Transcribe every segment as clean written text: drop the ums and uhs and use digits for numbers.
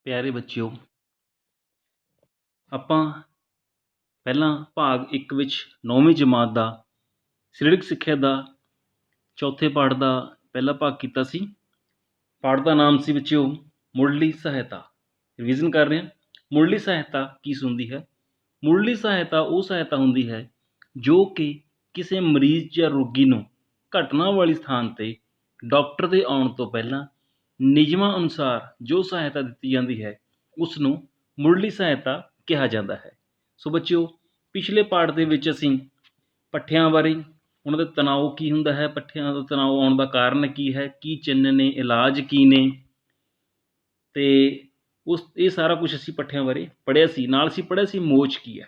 ਪਿਆਰੇ ਬੱਚਿਓ, ਆਪਾਂ ਪਹਿਲਾਂ ਭਾਗ 1 ਵਿੱਚ 9ਵੀਂ ਜਮਾਤ ਦਾ ਸਰੀਰਕ ਸਿੱਖਿਆ ਦਾ ਚੌਥੇ ਪਾਠ ਦਾ ਪਹਿਲਾ ਭਾਗ ਕੀਤਾ ਸੀ। ਪਾਠ ਦਾ ਨਾਮ ਸੀ ਬੱਚਿਓ ਮੁੱਢਲੀ ਸਹਾਇਤਾ। ਰਿਵੀਜ਼ਨ ਕਰ ਰਹੇ ਹਾਂ। ਮੁੱਢਲੀ ਸਹਾਇਤਾ ਕੀ ਹੁੰਦੀ ਹੈ? ਮੁੱਢਲੀ ਸਹਾਇਤਾ ਉਹ ਸਹਾਇਤਾ ਹੁੰਦੀ ਹੈ ਜੋ ਕਿ ਕਿਸੇ ਮਰੀਜ਼ ਜਾਂ ਰੋਗੀ ਨੂੰ ਘਟਨਾ ਵਾਲੀ ਸਥਾਨ 'ਤੇ ਡਾਕਟਰ ਦੇ ਆਉਣ ਤੋਂ ਪਹਿਲਾਂ ਨਿਯਮਾਂ ਅਨੁਸਾਰ ਜੋ ਸਹਾਇਤਾ ਦਿੱਤੀ ਜਾਂਦੀ ਹੈ ਉਸ ਨੂੰ ਮੁੱਢਲੀ ਸਹਾਇਤਾ ਕਿਹਾ ਜਾਂਦਾ ਹੈ। ਸੋ ਬੱਚਿਓ, ਪਿਛਲੇ ਪਾਠ ਦੇ ਵਿੱਚ ਅਸੀਂ ਪੱਠਿਆਂ ਬਾਰੇ, ਉਹਨਾਂ ਦਾ ਤਣਾਅ ਕੀ ਹੁੰਦਾ ਹੈ, ਪੱਠਿਆਂ ਦਾ ਤਣਾਅ ਆਉਣ ਦਾ ਕਾਰਨ ਕੀ ਹੈ, ਕੀ ਚਿੰਨ੍ਹ ਨੇ, ਇਲਾਜ ਕੀ ਨੇ, ਅਤੇ ਇਹ ਸਾਰਾ ਕੁਝ ਅਸੀਂ ਪੱਠਿਆਂ ਬਾਰੇ ਪੜ੍ਹਿਆ ਸੀ। ਨਾਲ ਅਸੀਂ ਪੜ੍ਹਿਆ ਸੀ ਮੋਚ ਕੀ ਹੈ,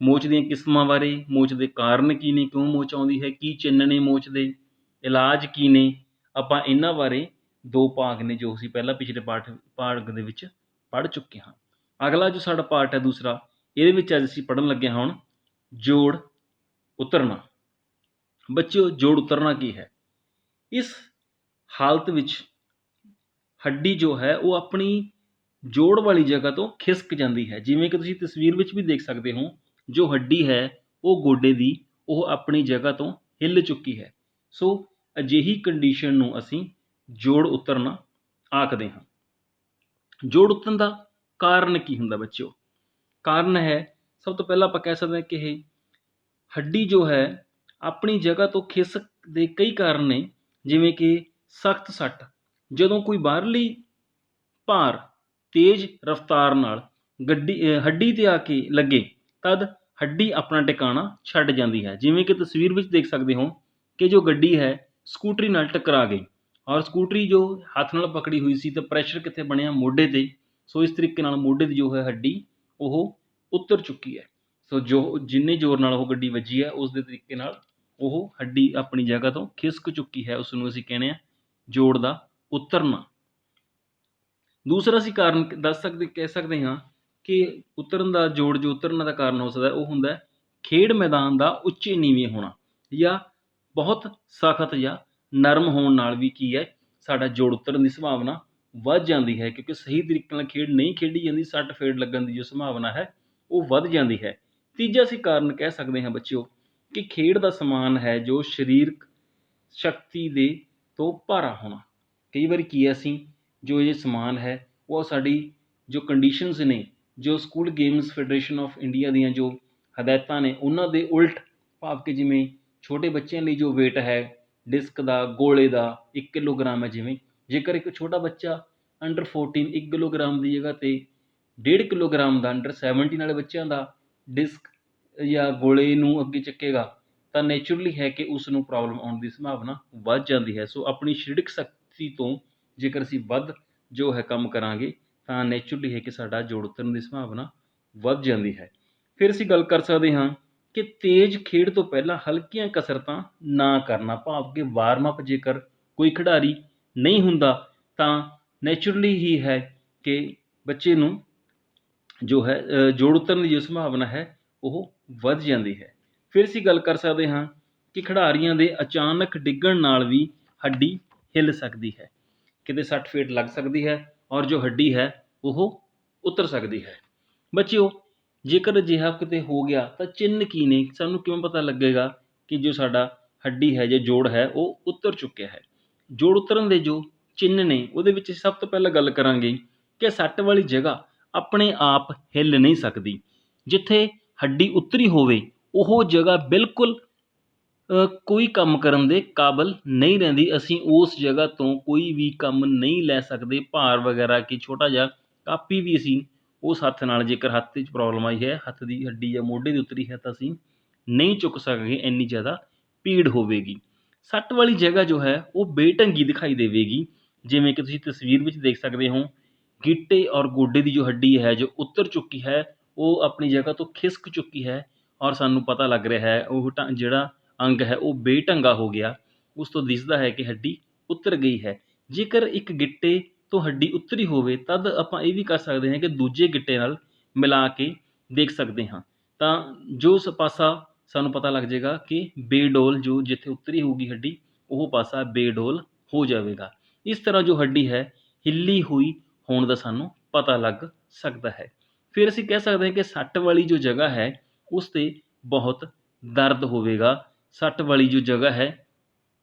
ਮੋਚ ਦੀਆਂ ਕਿਸਮਾਂ ਬਾਰੇ, ਮੋਚ ਦੇ ਕਾਰਨ ਕੀ ਨੇ, ਕਿਉਂ ਮੋਚ ਆਉਂਦੀ ਹੈ, ਕੀ ਚਿੰਨ੍ਹ ਨੇ ਮੋਚ ਦੇ, ਇਲਾਜ ਕੀ ਨੇ। ਆਪਾਂ ਇਹਨਾਂ ਬਾਰੇ 2 ਭਾਗ ਨੇ ਜੋ ਅਸੀਂ ਪਹਿਲਾਂ ਪਿਛਲੇ ਭਾਗ ਦੇ ਵਿੱਚ ਪੜ੍ਹ ਚੁੱਕੇ ਹਾਂ। ਅਗਲਾ ਜੋ ਸਾਡਾ ਪਾਠ ਹੈ ਦੂਸਰਾ, ਇਹਦੇ ਵਿੱਚ ਅੱਜ ਅਸੀਂ ਪੜ੍ਹਨ ਲੱਗੇ ਹਾਂ ਹੁਣ ਜੋੜ ਉਤਰਨਾ। ਬੱਚਿਓ, ਜੋੜ ਉਤਰਨਾ ਕੀ ਹੈ? ਇਸ ਹਾਲਤ ਵਿੱਚ ਹੱਡੀ ਜੋ ਹੈ ਉਹ ਆਪਣੀ ਜੋੜ ਵਾਲੀ ਜਗ੍ਹਾ ਤੋਂ ਖਿਸਕ ਜਾਂਦੀ ਹੈ। ਜਿਵੇਂ ਕਿ ਤੁਸੀਂ ਤਸਵੀਰ ਵਿੱਚ ਵੀ ਦੇਖ ਸਕਦੇ ਹੋ, ਜੋ ਹੱਡੀ ਹੈ ਉਹ ਗੋਡੇ ਦੀ, ਉਹ ਆਪਣੀ ਜਗ੍ਹਾ ਤੋਂ ਹਿੱਲ ਚੁੱਕੀ ਹੈ। ਸੋ ਅਜਿਹੀ ਕੰਡੀਸ਼ਨ ਨੂੰ ਅਸੀਂ ਜੋੜ ਉਤਰਨਾ ਆਖਦੇ ਹਾਂ। ਜੋੜ ਉਤਰਨ ਦਾ ਕਾਰਨ ਕੀ ਹੁੰਦਾ ਬੱਚਿਓ? ਕਾਰਨ ਹੈ, ਸਭ ਤੋਂ ਪਹਿਲਾਂ ਆਪਾਂ ਕਹਿ ਸਕਦੇ ਹਾਂ ਕਿ ਇਹ ਹੱਡੀ ਜੋ ਹੈ ਆਪਣੀ ਜਗ੍ਹਾ ਤੋਂ ਖਿਸਕ ਦੇ ਕਈ ਕਾਰਨ ਨੇ, ਜਿਵੇਂ ਕਿ ਸਖਤ ਸੱਟ, ਜਦੋਂ ਕੋਈ ਬਾਹਰਲੀ ਭਾਰ ਤੇਜ਼ ਰਫ਼ਤਾਰ ਨਾਲ ਹੱਡੀ 'ਤੇ ਆ ਕੇ ਲੱਗੇ ਤਦ ਹੱਡੀ ਆਪਣਾ ਟਿਕਾਣਾ ਛੱਡ ਜਾਂਦੀ ਹੈ। ਜਿਵੇਂ ਕਿ ਤਸਵੀਰ ਵਿੱਚ ਦੇਖ ਸਕਦੇ ਹੋ ਕਿ ਜੋ ਗੱਡੀ ਹੈ ਸਕੂਟਰੀ ਨਾਲ ਟਕਰਾ ਗਈ, ਔਰ ਸਕੂਟਰੀ ਜੋ ਹੱਥ ਨਾਲ ਪਕੜੀ ਹੋਈ ਸੀ ਤਾਂ ਪ੍ਰੈਸ਼ਰ ਕਿੱਥੇ ਬਣਿਆ? ਮੋਢੇ 'ਤੇ। ਸੋ ਇਸ ਤਰੀਕੇ ਨਾਲ ਮੋਢੇ ਦੀ ਜੋ ਹੈ ਹੱਡੀ ਉਹ ਉਤਰ ਚੁੱਕੀ ਹੈ। ਸੋ ਜੋ ਜਿੰਨੇ ਜ਼ੋਰ ਨਾਲ ਉਹ ਗੱਡੀ ਵੱਜੀ ਹੈ ਉਸ ਦੇ ਤਰੀਕੇ ਨਾਲ ਉਹ ਹੱਡੀ ਆਪਣੀ ਜਗ੍ਹਾ ਤੋਂ ਖਿਸਕ ਚੁੱਕੀ ਹੈ। ਉਸ ਨੂੰ ਅਸੀਂ ਕਹਿੰਦੇ ਹਾਂ ਜੋੜ ਦਾ ਉਤਰਨਾ। ਦੂਸਰਾ ਅਸੀਂ ਕਾਰਨ ਕਹਿ ਸਕਦੇ ਹਾਂ ਕਿ ਉਤਰਨ ਦਾ ਜੋੜ ਜੋ ਉਤਰਨ ਦਾ ਕਾਰਨ ਹੋ ਸਕਦਾ ਉਹ ਹੁੰਦਾ ਖੇਡ ਮੈਦਾਨ ਦਾ ਉੱਚੇ ਨੀਵੇਂ ਹੋਣਾ, ਜਾਂ ਬਹੁਤ ਸਖਤ ਜਾਂ ਨਰਮ ਹੋਣ ਨਾਲ ਵੀ ਕੀ ਹੈ, ਸਾਡਾ ਜੋੜ ਉਤਰਨ ਦੀ ਸੰਭਾਵਨਾ ਵੱਧ ਜਾਂਦੀ ਹੈ, ਕਿਉਂਕਿ ਸਹੀ ਤਰੀਕੇ ਨਾਲ ਖੇਡ ਨਹੀਂ ਖੇਡੀ ਜਾਂਦੀ, ਸੱਟ ਫੇਟ ਲੱਗਣ ਦੀ ਜੋ ਸੰਭਾਵਨਾ ਹੈ ਉਹ ਵੱਧ ਜਾਂਦੀ ਹੈ। ਤੀਜਾ ਅਸੀਂ ਕਾਰਨ ਕਹਿ ਸਕਦੇ ਹਾਂ ਬੱਚਿਓ ਕਿ ਖੇਡ ਦਾ ਸਮਾਨ ਹੈ ਜੋ ਸਰੀਰਕ ਸ਼ਕਤੀ ਦੇ ਤੋਂ ਭਾਰਾ ਹੋਣਾ। ਕਈ ਵਾਰੀ ਕੀ ਹੈ, ਅਸੀਂ ਜੋ ਇਹ ਸਮਾਨ ਹੈ ਉਹ ਸਾਡੀ ਜੋ ਕੰਡੀਸ਼ਨਸ ਨੇ, ਜੋ school games federation of India ਦੀਆਂ ਜੋ ਹਦਾਇਤਾਂ ਨੇ ਉਹਨਾਂ ਦੇ ਉਲਟ, ਭਾਵ ਕਿ ਜਿਵੇਂ ਛੋਟੇ ਬੱਚਿਆਂ ਲਈ ਜੋ ਵੇਟ ਹੈ ਡਿਸਕ ਦਾ, ਗੋਲੇ ਦਾ 1 ਕਿਲੋਗ੍ਰਾਮ ਹੈ। ਜਿਵੇਂ ਜੇਕਰ ਇੱਕ ਛੋਟਾ ਬੱਚਾ ਅੰਡਰ 14 1 ਕਿਲੋਗ੍ਰਾਮ ਦੀ ਜਗ੍ਹਾ 'ਤੇ 1.5 ਕਿਲੋਗ੍ਰਾਮ ਦਾ ਅੰਡਰ 17 ਵਾਲੇ ਬੱਚਿਆਂ ਦਾ ਡਿਸਕ ਜਾਂ ਗੋਲੇ ਨੂੰ ਅੱਗੇ ਚੱਕੇਗਾ ਤਾਂ ਨੇਚਰਲੀ ਹੈ ਕਿ ਉਸ ਨੂੰ ਪ੍ਰੋਬਲਮ ਆਉਣ ਦੀ ਸੰਭਾਵਨਾ ਵੱਧ ਜਾਂਦੀ ਹੈ। ਸੋ ਆਪਣੀ ਸਰੀਰਕ ਸ਼ਕਤੀ ਤੋਂ ਜੇਕਰ ਅਸੀਂ ਵੱਧ ਜੋ ਹੈ ਕੰਮ ਕਰਾਂਗੇ ਤਾਂ ਨੇਚਰਲੀ ਹੈ ਕਿ ਸਾਡਾ ਜੋੜ ਉਤਰਨ ਦੀ ਸੰਭਾਵਨਾ ਵੱਧ ਜਾਂਦੀ ਹੈ। ਫਿਰ ਅਸੀਂ ਗੱਲ ਕਰ ਸਕਦੇ ਹਾਂ ਕਿ ਤੇਜ਼ ਖੇਡ ਤੋਂ ਪਹਿਲਾਂ ਹਲਕੀਆਂ ਕਸਰਤਾਂ ਨਾ ਕਰਨਾ, ਭਾਵ ਕਿ ਵਾਰਮ ਅਪ ਜੇਕਰ ਕੋਈ ਖਿਡਾਰੀ ਨਹੀਂ ਹੁੰਦਾ ਤਾਂ ਨੈਚੁਰਲੀ ਹੀ ਹੈ ਕਿ ਬੱਚੇ ਨੂੰ ਜੋ ਹੈ ਜੋੜ ਉਤਰਨ ਦੀ ਜੋ ਸੰਭਾਵਨਾ ਹੈ ਉਹ ਵੱਧ ਜਾਂਦੀ ਹੈ। ਫਿਰ ਅਸੀਂ ਗੱਲ ਕਰ ਸਕਦੇ ਹਾਂ ਕਿ ਖਿਡਾਰੀਆਂ ਦੇ ਅਚਾਨਕ ਡਿੱਗਣ ਨਾਲ ਵੀ ਹੱਡੀ ਹਿੱਲ ਸਕਦੀ ਹੈ, ਕਿਤੇ ਸੱਟ ਫੇਟ ਲੱਗ ਸਕਦੀ ਹੈ ਔਰ ਜੋ ਹੱਡੀ ਹੈ ਉਹ ਉਤਰ ਸਕਦੀ ਹੈ। ਬੱਚਿਓ, ਜੇਕਰ ਅਜਿਹਾ ਕਿਤੇ ਹੋ ਗਿਆ ਤਾਂ ਚਿੰਨ੍ਹ ਕੀ ਨੇ? ਸਾਨੂੰ ਕਿਵੇਂ ਪਤਾ ਲੱਗੇਗਾ ਕਿ ਜੋ ਸਾਡਾ ਹੱਡੀ ਹੈ ਜਾਂ ਜੋੜ ਹੈ ਉਹ ਉਤਰ ਚੁੱਕਿਆ ਹੈ? ਜੋੜ ਉਤਰਨ ਦੇ ਜੋ ਚਿੰਨ੍ਹ ਨੇ ਉਹਦੇ ਵਿੱਚ ਸਭ ਤੋਂ ਪਹਿਲਾਂ ਗੱਲ ਕਰਾਂਗੇ ਕਿ ਸੱਟ ਵਾਲੀ ਜਗ੍ਹਾ ਆਪਣੇ ਆਪ ਹਿੱਲ ਨਹੀਂ ਸਕਦੀ। ਜਿੱਥੇ ਹੱਡੀ ਉਤਰੀ ਹੋਵੇ ਉਹ ਜਗ੍ਹਾ ਬਿਲਕੁਲ ਕੋਈ ਕੰਮ ਕਰਨ ਦੇ ਕਾਬਲ ਨਹੀਂ ਰਹਿੰਦੀ। ਅਸੀਂ ਉਸ ਜਗ੍ਹਾ ਤੋਂ ਕੋਈ ਵੀ ਕੰਮ ਨਹੀਂ ਲੈ ਸਕਦੇ। ਭਾਰ ਵਗੈਰਾ ਕਿ ਛੋਟਾ ਜਿਹਾ ਕਾਪੀ ਵੀ ਅਸੀਂ ਉਸ ਹੱਥ ਨਾਲ, ਜੇਕਰ ਹੱਥ 'ਚ ਪ੍ਰੋਬਲਮ ਆਈ ਹੈ, ਹੱਥ ਦੀ ਹੱਡੀ ਜਾਂ ਮੋਢੇ ਦੀ ਉਤਰੀ ਹੈ ਤਾਂ ਅਸੀਂ ਨਹੀਂ ਚੁੱਕ ਸਕਾਂਗੇ, ਇੰਨੀ ਜ਼ਿਆਦਾ ਭੀੜ ਹੋਵੇਗੀ। ਸੱਟ ਵਾਲੀ ਜਗ੍ਹਾ ਜੋ ਹੈ ਉਹ ਬੇਢੰਗੀ ਦਿਖਾਈ ਦੇਵੇਗੀ। ਜਿਵੇਂ ਕਿ ਤੁਸੀਂ ਤਸਵੀਰ ਵਿੱਚ ਦੇਖ ਸਕਦੇ ਹੋ, ਗਿੱਟੇ ਔਰ ਗੋਡੇ ਦੀ ਜੋ ਹੱਡੀ ਹੈ ਜੋ ਉਤਰ ਚੁੱਕੀ ਹੈ ਉਹ ਆਪਣੀ ਜਗ੍ਹਾ ਤੋਂ ਖਿਸਕ ਚੁੱਕੀ ਹੈ, ਔਰ ਸਾਨੂੰ ਪਤਾ ਲੱਗ ਰਿਹਾ ਹੈ ਉਹ ਜਿਹੜਾ ਅੰਗ ਹੈ ਉਹ ਬੇਢੰਗਾ ਹੋ ਗਿਆ। ਉਸ ਤੋਂ ਦਿਸਦਾ ਹੈ ਕਿ ਹੱਡੀ ਉਤਰ ਗਈ ਹੈ। ਜੇਕਰ ਇੱਕ ਗਿੱਟੇ ਤੋਂ ਹੱਡੀ ਉਤਰੀ ਹੋਵੇ ਤਦ ਆਪਾਂ ਇਹ ਵੀ ਕਰ ਸਕਦੇ ਹਾਂ ਕਿ ਦੂਜੇ ਗਿੱਟੇ ਨਾਲ ਮਿਲਾ ਕੇ ਦੇਖ ਸਕਦੇ ਹਾਂ, ਤਾਂ ਜੋ ਪਾਸਾ ਸਾਨੂੰ ਪਤਾ ਲੱਗ ਜਾਏਗਾ ਕਿ ਬੇਡੋਲ, ਜੋ ਜਿੱਥੇ ਉਤਰੀ ਹੋਊਗੀ ਹੱਡੀ ਉਹ ਪਾਸਾ ਬੇਡੋਲ ਹੋ ਜਾਵੇਗਾ। ਇਸ ਤਰ੍ਹਾਂ ਜੋ ਹੱਡੀ ਹੈ ਹਿੱਲੀ ਹੋਈ ਹੋਣ ਦਾ ਸਾਨੂੰ ਪਤਾ ਲੱਗ ਸਕਦਾ ਹੈ। ਫਿਰ ਅਸੀਂ ਕਹਿ ਸਕਦੇ ਹਾਂ ਕਿ ਸੱਟ ਵਾਲੀ ਜੋ ਜਗ੍ਹਾ ਹੈ ਉਸ 'ਤੇ ਬਹੁਤ ਦਰਦ ਹੋਵੇਗਾ, ਸੱਟ ਵਾਲੀ ਜੋ ਜਗ੍ਹਾ ਹੈ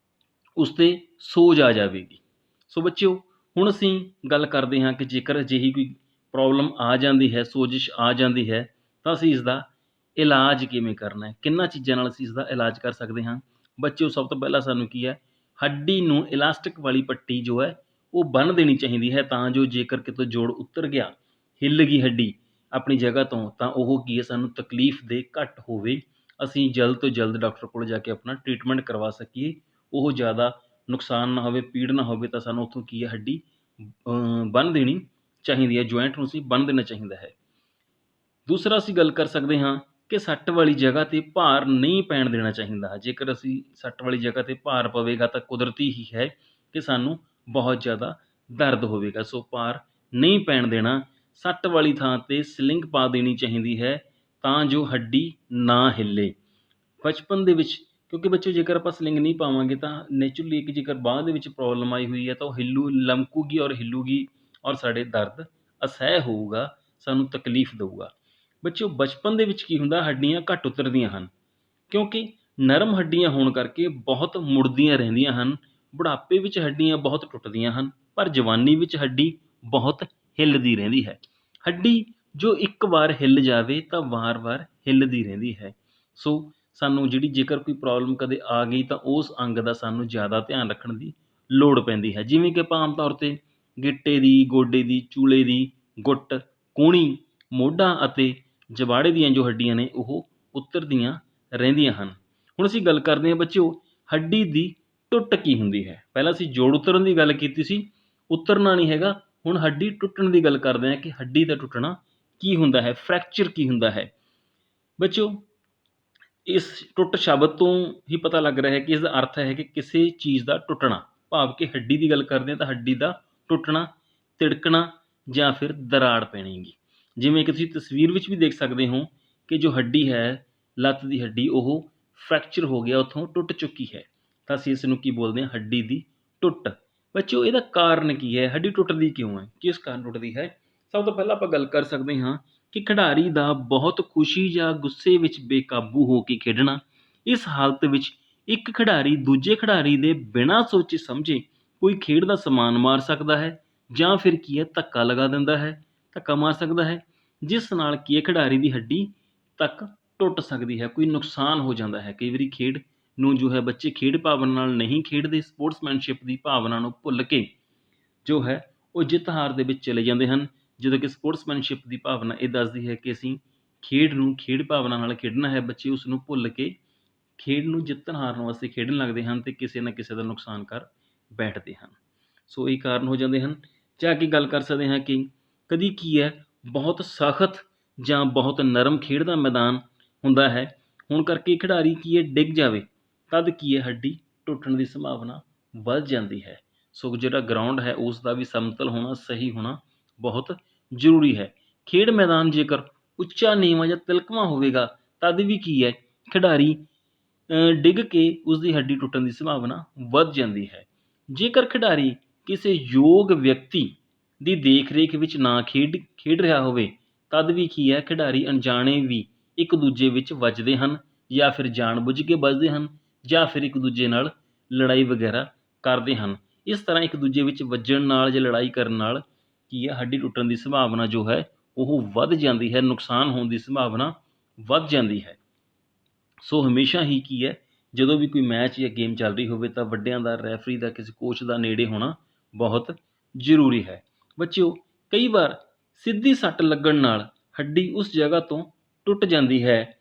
ਉਸ 'ਤੇ ਸੋਜ ਆ ਜਾਵੇਗੀ। ਸੋ ਬੱਚਿਓ, ਹੁਣ ਅਸੀਂ ਗੱਲ ਕਰਦੇ ਹਾਂ ਕਿ ਜੇਕਰ ਅਜਿਹੀ ਕੋਈ ਪ੍ਰੋਬਲਮ ਆ ਜਾਂਦੀ ਹੈ, ਸੋਜਿਸ਼ ਆ ਜਾਂਦੀ ਹੈ, ਤਾਂ ਅਸੀਂ ਇਸ ਦਾ ਇਲਾਜ ਕਿਵੇਂ ਕਰਨਾ ਹੈ, ਕਿਹਨਾਂ ਚੀਜ਼ਾਂ ਨਾਲ ਅਸੀਂ ਇਸ ਦਾ ਇਲਾਜ ਕਰ ਸਕਦੇ ਹਾਂ। ਬੱਚਿਓ, ਸਭ ਤੋਂ ਪਹਿਲਾਂ ਸਾਨੂੰ ਕੀ ਹੈ, ਹੱਡੀ ਨੂੰ ਇਲਾਸਟਿਕ ਵਾਲੀ ਪੱਟੀ ਜੋ ਹੈ ਉਹ ਬੰਨ੍ਹ ਦੇਣੀ ਚਾਹੀਦੀ ਹੈ, ਤਾਂ ਜੋ ਜੇਕਰ ਕਿਤੋਂ ਜੋੜ ਉੱਤਰ ਗਿਆ, ਹਿੱਲ ਗਈ ਹੱਡੀ ਆਪਣੀ ਜਗ੍ਹਾ ਤੋਂ, ਤਾਂ ਉਹ ਕੀ ਹੈ, ਸਾਨੂੰ ਤਕਲੀਫ ਦੇ ਘੱਟ ਹੋਵੇ, ਅਸੀਂ ਜਲਦ ਤੋਂ ਜਲਦ ਡਾਕਟਰ ਕੋਲ ਜਾ ਕੇ ਆਪਣਾ ਟਰੀਟਮੈਂਟ ਕਰਵਾ ਸਕੀਏ, ਉਹ ਜ਼ਿਆਦਾ ਨੁਕਸਾਨ ਨਾ ਹੋਵੇ, ਪੀੜ ਨਾ ਹੋਵੇ, ਤਾਂ ਸਾਨੂੰ ਉੱਥੋਂ ਕੀ ਹੈ, ਹੱਡੀ ਬੰਨ੍ਹ ਦੇਣੀ ਚਾਹੀਦੀ ਹੈ, ਜੁਆਇੰਟ ਨੂੰ ਅਸੀਂ ਬੰਨ੍ਹ ਦੇਣਾ ਚਾਹੀਦਾ ਹੈ। ਦੂਸਰਾ ਅਸੀਂ ਗੱਲ ਕਰ ਸਕਦੇ ਹਾਂ ਕਿ ਸੱਟ ਵਾਲੀ ਜਗ੍ਹਾ 'ਤੇ ਭਾਰ ਨਹੀਂ ਪੈਣ ਦੇਣਾ ਚਾਹੀਦਾ। ਜੇਕਰ ਅਸੀਂ ਸੱਟ ਵਾਲੀ ਜਗ੍ਹਾ 'ਤੇ ਭਾਰ ਪਵੇਗਾ ਤਾਂ ਕੁਦਰਤੀ ਹੀ ਹੈ ਕਿ ਸਾਨੂੰ ਬਹੁਤ ਜ਼ਿਆਦਾ ਦਰਦ ਹੋਵੇਗਾ। ਸੋ ਭਾਰ ਨਹੀਂ ਪੈਣ ਦੇਣਾ, ਸੱਟ ਵਾਲੀ ਥਾਂ 'ਤੇ ਸਲਿੰਗ ਪਾ ਦੇਣੀ ਚਾਹੀਦੀ ਹੈ ਤਾਂ ਜੋ ਹੱਡੀ ਨਾ ਹਿੱਲੇ। ਬਚਪਨ ਦੇ ਵਿੱਚ, ਕਿਉਂਕਿ ਬੱਚੇ ਜੇਕਰ ਆਪਾਂ ਸਲਿੰਗ ਨਹੀਂ ਪਾਵਾਂਗੇ ਤਾਂ ਨੈਚੁਰਲੀ ਇੱਕ ਜੇਕਰ ਬਾਂਹ ਦੇ ਵਿੱਚ ਪ੍ਰੋਬਲਮ ਆਈ ਹੋਈ ਹੈ ਤਾਂ ਉਹ ਲਮਕੂਗੀ ਔਰ ਹਿੱਲੂਗੀ ਔਰ ਸਾਡੇ ਦਰਦ ਅਸਹਿ ਹੋਊਗਾ, ਸਾਨੂੰ ਤਕਲੀਫ ਦੇਊਗਾ। ਬੱਚਿਓ, ਬਚਪਨ ਦੇ ਵਿੱਚ ਕੀ ਹੁੰਦਾ, ਹੱਡੀਆਂ ਘੱਟ ਉਤਰਦੀਆਂ ਹਨ ਕਿਉਂਕਿ ਨਰਮ ਹੱਡੀਆਂ ਹੋਣ ਕਰਕੇ ਬਹੁਤ ਮੁੜਦੀਆਂ ਰਹਿੰਦੀਆਂ ਹਨ। ਬੁਢਾਪੇ ਵਿੱਚ ਹੱਡੀਆਂ ਬਹੁਤ ਟੁੱਟਦੀਆਂ ਹਨ, ਪਰ ਜਵਾਨੀ ਵਿੱਚ ਹੱਡੀ ਬਹੁਤ ਹਿੱਲਦੀ ਰਹਿੰਦੀ ਹੈ। ਹੱਡੀ ਜੋ ਇੱਕ ਵਾਰ ਹਿੱਲ ਜਾਵੇ ਤਾਂ ਵਾਰ-ਵਾਰ ਹਿੱਲਦੀ ਰਹਿੰਦੀ ਹੈ। ਸੋ ਸਾਨੂੰ ਜਿਹੜੀ ਜੇਕਰ ਕੋਈ ਪ੍ਰੋਬਲਮ ਕਦੇ ਆ ਗਈ ਤਾਂ ਉਸ ਅੰਗ ਦਾ ਸਾਨੂੰ ਜ਼ਿਆਦਾ ਧਿਆਨ ਰੱਖਣ ਦੀ ਲੋੜ ਪੈਂਦੀ ਹੈ। ਜਿਵੇਂ ਕਿ ਆਪਾਂ ਆਮ ਤੌਰ 'ਤੇ ਗਿੱਟੇ ਦੀ, ਗੋਡੇ ਦੀ, ਚੂਲੇ ਦੀ, ਗੁੱਟ, ਕੂਹਣੀ, ਮੋਢਾ ਅਤੇ ਜਬਾੜੇ ਦੀਆਂ ਜੋ ਹੱਡੀਆਂ ਨੇ ਉਹ ਉਤਰਦੀਆਂ ਰਹਿੰਦੀਆਂ ਹਨ। ਹੁਣ ਅਸੀਂ ਗੱਲ ਕਰਦੇ ਹਾਂ ਬੱਚਿਓ, ਹੱਡੀ ਦੀ ਟੁੱਟ ਕੀ ਹੁੰਦੀ ਹੈ। ਪਹਿਲਾਂ ਅਸੀਂ ਜੋੜ ਉਤਰਨ ਦੀ ਗੱਲ ਕੀਤੀ ਸੀ, ਉਤਰਨਾ ਨਹੀਂ ਹੈਗਾ। ਹੁਣ ਹੱਡੀ ਟੁੱਟਣ ਦੀ ਗੱਲ ਕਰਦੇ ਹਾਂ ਕਿ ਹੱਡੀ ਦਾ ਟੁੱਟਣਾ ਕੀ ਹੁੰਦਾ ਹੈ, ਫ੍ਰੈਕਚਰ ਕੀ ਹੁੰਦਾ ਹੈ। ਬੱਚਿਓ, ਇਸ ਟੁੱਟ ਸ਼ਬਦ ਤੋਂ ਹੀ ਪਤਾ ਲੱਗ ਰਿਹਾ ਹੈ ਕਿ ਇਸ ਦਾ ਅਰਥ ਹੈ ਕਿ ਕਿਸੇ ਚੀਜ਼ ਦਾ ਟੁੱਟਣਾ, ਭਾਵ ਕਿ ਹੱਡੀ ਦੀ ਗੱਲ ਕਰਦੇ ਹਾਂ ਤਾਂ ਹੱਡੀ ਦਾ ਟੁੱਟਣਾ, ਤਿੜਕਣਾ ਜਾਂ ਫਿਰ ਦਰਾੜ ਪੈਣੀ। ਜਿਵੇਂ ਕਿ ਤੁਸੀਂ ਤਸਵੀਰ ਵਿੱਚ ਵੀ ਦੇਖ ਸਕਦੇ ਹੋ ਕਿ ਜੋ ਹੱਡੀ ਹੈ, ਲੱਤ ਦੀ ਹੱਡੀ, ਉਹ ਫ੍ਰੈਕਚਰ ਹੋ ਗਿਆ, ਉੱਥੋਂ ਟੁੱਟ ਚੁੱਕੀ ਹੈ, ਤਾਂ ਅਸੀਂ ਇਸ ਨੂੰ ਕੀ ਬੋਲਦੇ ਹਾਂ, ਹੱਡੀ ਦੀ ਟੁੱਟ। ਬੱਚਿਓ, ਇਹਦਾ ਕਾਰਨ ਕੀ ਹੈ, ਹੱਡੀ ਟੁੱਟਦੀ ਕਿਉਂ ਹੈ, ਕਿਸ ਕਾਰਨ ਟੁੱਟਦੀ ਹੈ। ਸਭ ਤੋਂ ਪਹਿਲਾਂ ਆਪਾਂ ਗੱਲ ਕਰ ਸਕਦੇ ਹਾਂ ਕਿ ਖਿਡਾਰੀ ਦਾ ਬਹੁਤ ਖੁਸ਼ੀ ਜਾਂ ਗੁੱਸੇ ਵਿੱਚ ਬੇਕਾਬੂ ਹੋ ਕੇ ਖੇਡਣਾ। ਇਸ ਹਾਲਤ ਵਿੱਚ ਇੱਕ ਖਿਡਾਰੀ ਦੂਜੇ ਖਿਡਾਰੀ ਦੇ ਬਿਨਾਂ ਸੋਚੇ ਸਮਝੇ ਕੋਈ ਖੇਡ ਦਾ ਸਮਾਨ ਮਾਰ ਸਕਦਾ ਹੈ ਜਾਂ ਫਿਰ ਕੀ ਹੈ, ਧੱਕਾ ਲਗਾ ਦਿੰਦਾ ਹੈ, ਧੱਕਾ ਮਾਰ ਸਕਦਾ ਹੈ, ਜਿਸ ਨਾਲ ਕੀ ਹੈ, ਖਿਡਾਰੀ ਦੀ ਹੱਡੀ ਤੱਕ ਟੁੱਟ ਸਕਦੀ ਹੈ, ਕੋਈ ਨੁਕਸਾਨ ਹੋ ਜਾਂਦਾ ਹੈ। ਕਈ ਵਾਰੀ ਖੇਡ ਨੂੰ ਜੋ ਹੈ ਬੱਚੇ ਖੇਡ ਭਾਵਨਾ ਨਾਲ ਨਹੀਂ ਖੇਡਦੇ, ਸਪੋਰਟਸਮੈਨਸ਼ਿਪ ਦੀ ਭਾਵਨਾ ਨੂੰ ਭੁੱਲ ਕੇ ਜੋ ਹੈ ਉਹ ਜਿੱਤ ਹਾਰ ਦੇ ਵਿੱਚ ਚਲੇ ਜਾਂਦੇ ਹਨ। ਜਦੋਂ ਕਿ ਸਪੋਰਟਸਮੈਨਸ਼ਿਪ ਦੀ ਭਾਵਨਾ ਇਹ ਦੱਸਦੀ ਹੈ ਕਿ ਅਸੀਂ ਖੇਡ ਨੂੰ ਖੇਡ ਭਾਵਨਾ ਨਾਲ ਖੇਡਣਾ ਹੈ, ਬੱਚੇ ਉਸ ਨੂੰ ਭੁੱਲ ਕੇ ਖੇਡ ਨੂੰ ਜਿੱਤਣ ਹਾਰਨ ਵਾਸਤੇ ਖੇਡਣ ਲੱਗਦੇ ਹਨ ਅਤੇ ਕਿਸੇ ਨਾ ਕਿਸੇ ਦਾ ਨੁਕਸਾਨ ਕਰ ਬੈਠਦੇ ਹਨ। ਸੋ ਇਹ ਕਾਰਨ ਹੋ ਜਾਂਦੇ ਹਨ। ਜਾਂ ਕਿ ਗੱਲ ਕਰ ਸਕਦੇ ਹਾਂ ਕਿ ਕਦੀ ਕੀ ਹੈ, ਬਹੁਤ ਸਖਤ ਜਾਂ ਬਹੁਤ ਨਰਮ ਖੇਡ ਦਾ ਮੈਦਾਨ ਹੁੰਦਾ ਹੈ, ਹੁਣ ਕਰਕੇ ਖਿਡਾਰੀ ਕੀ ਹੈ, ਡਿੱਗ ਜਾਵੇ, ਤਦ ਕੀ ਹੈ, ਹੱਡੀ ਟੁੱਟਣ ਦੀ ਸੰਭਾਵਨਾ ਵੱਧ ਜਾਂਦੀ ਹੈ। ਸੋ ਜਿਹੜਾ ਗਰਾਊਂਡ ਹੈ ਉਸ ਦਾ ਵੀ ਸਮਤਲ ਹੋਣਾ, ਸਹੀ ਹੋਣਾ ਬਹੁਤ ਜ਼ਰੂਰੀ ਹੈ। ਖੇਡ ਮੈਦਾਨ ਜੇਕਰ ਉੱਚਾ ਨੀਵਾਂ ਜਾਂ ਤਿਲਕਵਾਂ ਹੋਵੇਗਾ ਤਦ ਵੀ ਕੀ ਹੈ, ਖਿਡਾਰੀ ਡਿੱਗ ਕੇ ਉਸਦੀ ਹੱਡੀ ਟੁੱਟਣ ਦੀ ਸੰਭਾਵਨਾ ਵੱਧ ਜਾਂਦੀ ਹੈ। ਜੇਕਰ ਖਿਡਾਰੀ ਕਿਸੇ ਯੋਗ ਵਿਅਕਤੀ ਦੀ ਦੇਖ ਰੇਖ ਵਿੱਚ ਨਾ ਖੇਡ ਰਿਹਾ ਹੋਵੇ ਤਦ ਵੀ ਕੀ ਹੈ, ਖਿਡਾਰੀ ਅਣਜਾਣੇ ਵੀ ਇੱਕ ਦੂਜੇ ਵਿੱਚ ਵੱਜਦੇ ਹਨ ਜਾਂ ਫਿਰ ਜਾਣ ਬੁੱਝ ਕੇ ਵੱਜਦੇ ਹਨ ਜਾਂ ਫਿਰ ਇੱਕ ਦੂਜੇ ਨਾਲ ਲੜਾਈ ਵਗੈਰਾ ਕਰਦੇ ਹਨ। ਇਸ ਤਰ੍ਹਾਂ ਇੱਕ ਦੂਜੇ ਵਿੱਚ ਵੱਜਣ ਨਾਲ ਜਾਂ ਲੜਾਈ ਕਰਨ ਨਾਲ ਕੀ ਹੈ, ਹੱਡੀ ਟੁੱਟਣ ਦੀ ਸੰਭਾਵਨਾ ਜੋ ਹੈ ਉਹ ਵੱਧ ਜਾਂਦੀ ਹੈ, ਨੁਕਸਾਨ ਹੋਣ ਦੀ ਸੰਭਾਵਨਾ ਵੱਧ ਜਾਂਦੀ ਹੈ। ਸੋ ਹਮੇਸ਼ਾ ਹੀ ਕੀ ਹੈ, ਜਦੋਂ ਵੀ ਕੋਈ ਮੈਚ ਜਾਂ ਗੇਮ ਚੱਲ ਰਹੀ ਹੋਵੇ ਤਾਂ ਵੱਡਿਆਂ ਦਾ, ਰੈਫਰੀ ਦਾ, ਕਿਸੇ ਕੋਚ ਦਾ ਨੇੜੇ ਹੋਣਾ ਬਹੁਤ ਜ਼ਰੂਰੀ ਹੈ। ਬੱਚਿਓ, ਕਈ ਵਾਰ ਸਿੱਧੀ ਸੱਟ ਲੱਗਣ ਨਾਲ ਹੱਡੀ ਉਸ ਜਗ੍ਹਾ ਤੋਂ ਟੁੱਟ ਜਾਂਦੀ ਹੈ।